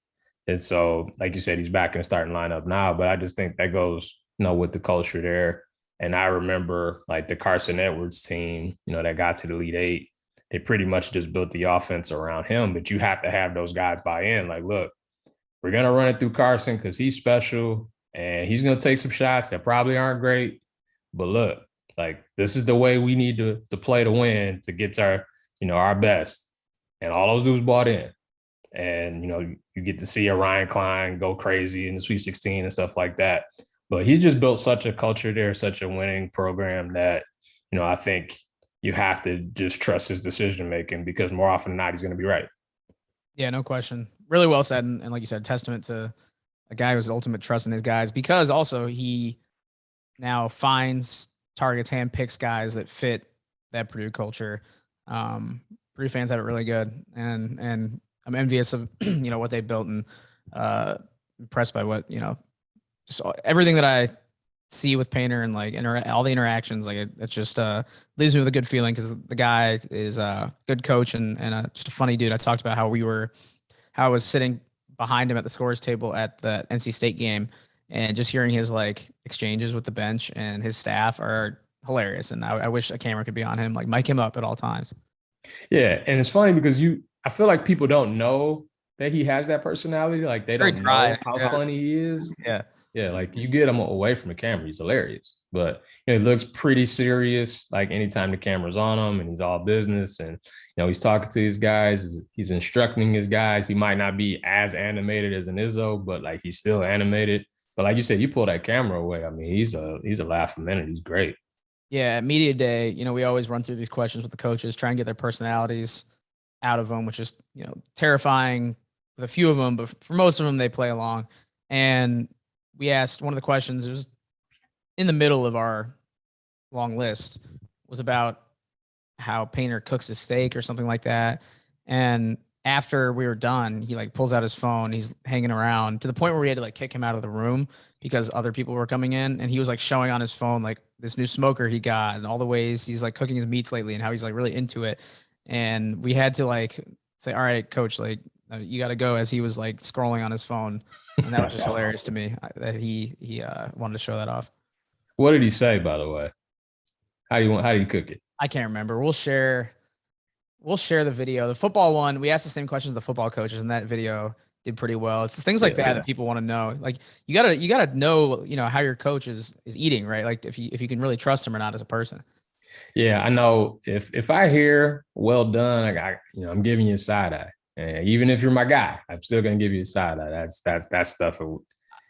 And so, like you said, he's back in the starting lineup now, but I just think that goes, with the culture there. And I remember like the Carson Edwards team, that got to the Elite Eight, they pretty much just built the offense around him, but you have to have those guys buy in. Like, look, we're going to run it through Carson because he's special and he's going to take some shots that probably aren't great. But look, like this is the way we need to play to win, to get to our best. And all those dudes bought in. And, you get to see a Ryan Klein go crazy in the Sweet 16 and stuff like that. But he just built such a culture there, such a winning program that, I think you have to just trust his decision-making, because more often than not, he's going to be right. Yeah, no question. Really well said. And like you said, testament to a guy who's ultimate trust in his guys, because also he now finds, targets, handpicks guys that fit that Purdue culture. Purdue fans have it really good. And I'm envious of, what they built, and impressed by what, just everything that I see with Painter and like all the interactions. Like it just leaves me with a good feeling, because the guy is a good coach and just a funny dude. I talked about how I was sitting behind him at the scorers table at the NC State game, and just hearing his like exchanges with the bench and his staff are hilarious. And I wish a camera could be on him, like mic him up at all times. Yeah. And it's funny because I feel like people don't know that he has that personality. Like they don't know how funny he is. Yeah. Yeah. Like you get him away from the camera, he's hilarious, but he looks pretty serious. Like anytime the camera's on him, and he's all business, and, he's talking to his guys, he's instructing his guys. He might not be as animated as an Izzo, but like he's still animated. But like you said, you pull that camera away, I mean, he's a laugh a minute. He's great. Yeah. At media day, we always run through these questions with the coaches, try and get their personalities out of them, which is, terrifying with a few of them, but for most of them, they play along. And we asked, one of the questions, it was in the middle of our long list, was about how Painter cooks his steak or something like that. And after we were done, he like pulls out his phone, he's hanging around to the point where we had to like kick him out of the room because other people were coming in, and he was like showing on his phone like this new smoker he got and all the ways he's like cooking his meats lately and how he's like really into it. And we had to like say, all right, coach, like you got to go, as he was like scrolling on his phone. And that was just hilarious to me that he wanted to show that off. What did he say, by the way? How do you cook it? I can't remember. We'll share the video. The football one, we asked the same questions to the football coaches, and that video did pretty well. It's things like that people want to know. Like you gotta know, how your coach is eating, right? Like if you can really trust him or not as a person. Yeah, I know. If I hear well done, I'm giving you a side eye. And even if you're my guy, I'm still gonna give you a side eye. That's stuff.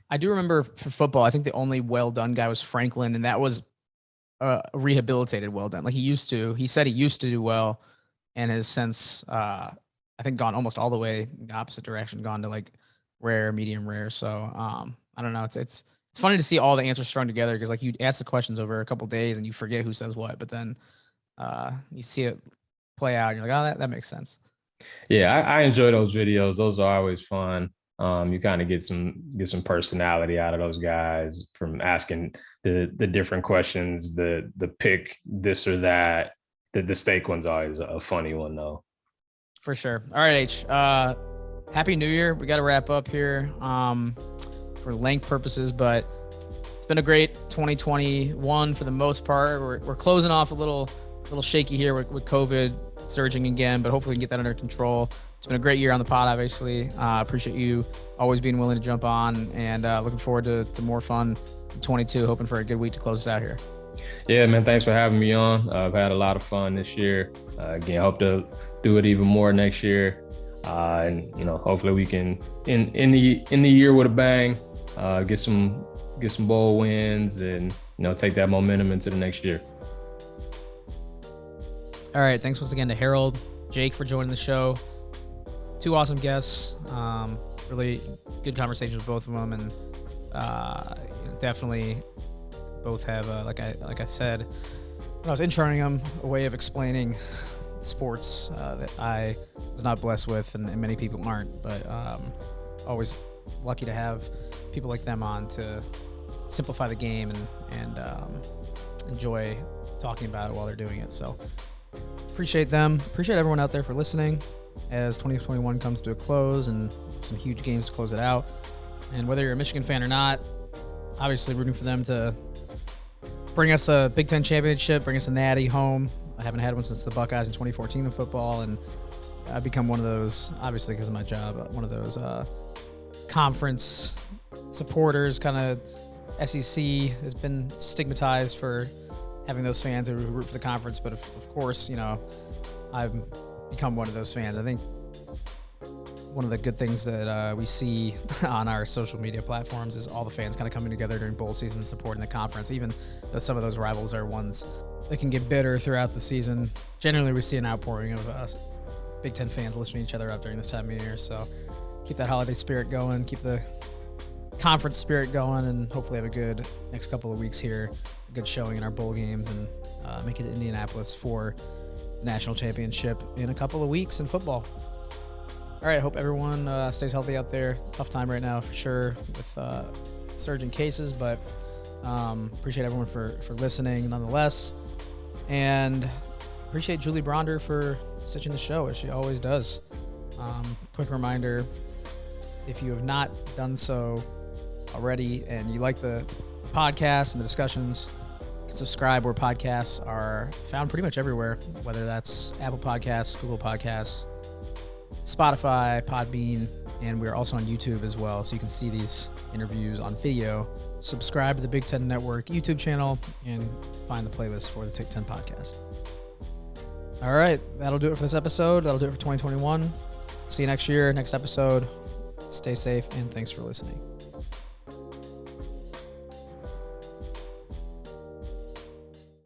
I do remember for football, I think the only well done guy was Franklin, and that was rehabilitated well done. Like he said he used to do well, and has since I think gone almost all the way the opposite direction, gone to like rare, medium rare. So I don't know. It's funny to see all the answers strung together, because like you ask the questions over a couple of days and you forget who says what, but then you see it play out and you're like, oh, that makes sense. Yeah, I enjoy those videos. Those are always fun. You kind of get some personality out of those guys from asking the different questions, the pick this or that. The steak one's always a funny one though. For sure. All right, H. Happy New Year. We got to wrap up here for length purposes, but it's been a great 2021 for the most part. We're closing off a little shaky here with COVID. surging again, but hopefully we can get that under control. It's been a great year on the pod, obviously. Appreciate you always being willing to jump on, and looking forward to more fun in 22, hoping for a good week to close us out here. Yeah, man, thanks for having me on. I've had a lot of fun this year. Again, hope to do it even more next year. And hopefully we can in the year with a bang, get some bowl wins, and take that momentum into the next year. All right, thanks once again to Harold, Jake for joining the show. 2 awesome guests. Really good conversations with both of them, and definitely both have like I said when I was introing them, a way of explaining sports that I was not blessed with, and many people aren't, but always lucky to have people like them on to simplify the game and enjoy talking about it while they're doing it. So appreciate them. Appreciate everyone out there for listening as 2021 comes to a close and some huge games to close it out. And whether you're a Michigan fan or not, obviously rooting for them to bring us a Big Ten championship, bring us a natty home. I haven't had one since the Buckeyes in 2014 in football, and I've become one of those, obviously because of my job, one of those conference supporters. Kind of SEC has been stigmatized for having those fans who root for the conference, but of course, I've become one of those fans. I think one of the good things that we see on our social media platforms is all the fans kind of coming together during bowl season and supporting the conference, even though some of those rivals are ones that can get bitter throughout the season. Generally, we see an outpouring of Big Ten fans lifting each other up during this time of year. So keep that holiday spirit going, keep the conference spirit going, and hopefully have a good next couple of weeks here, a good showing in our bowl games, and make it to Indianapolis for the national championship in a couple of weeks in football. All right, hope everyone stays healthy out there. Tough time right now for sure with surging cases, but appreciate everyone for listening nonetheless. And appreciate Julie Bronder for stitching the show, as she always does. Quick reminder, if you have not done so already and you like the podcast and the discussions, you can subscribe where podcasts are found pretty much everywhere, whether that's Apple Podcasts, Google Podcasts, Spotify, Podbean, and we're also on YouTube as well, so you can see these interviews on video. Subscribe to the Big Ten Network YouTube channel and find the playlist for the Big Ten podcast. All right, that'll do it for this episode. That'll do it for 2021. See you next year, next episode. Stay safe, and thanks for listening.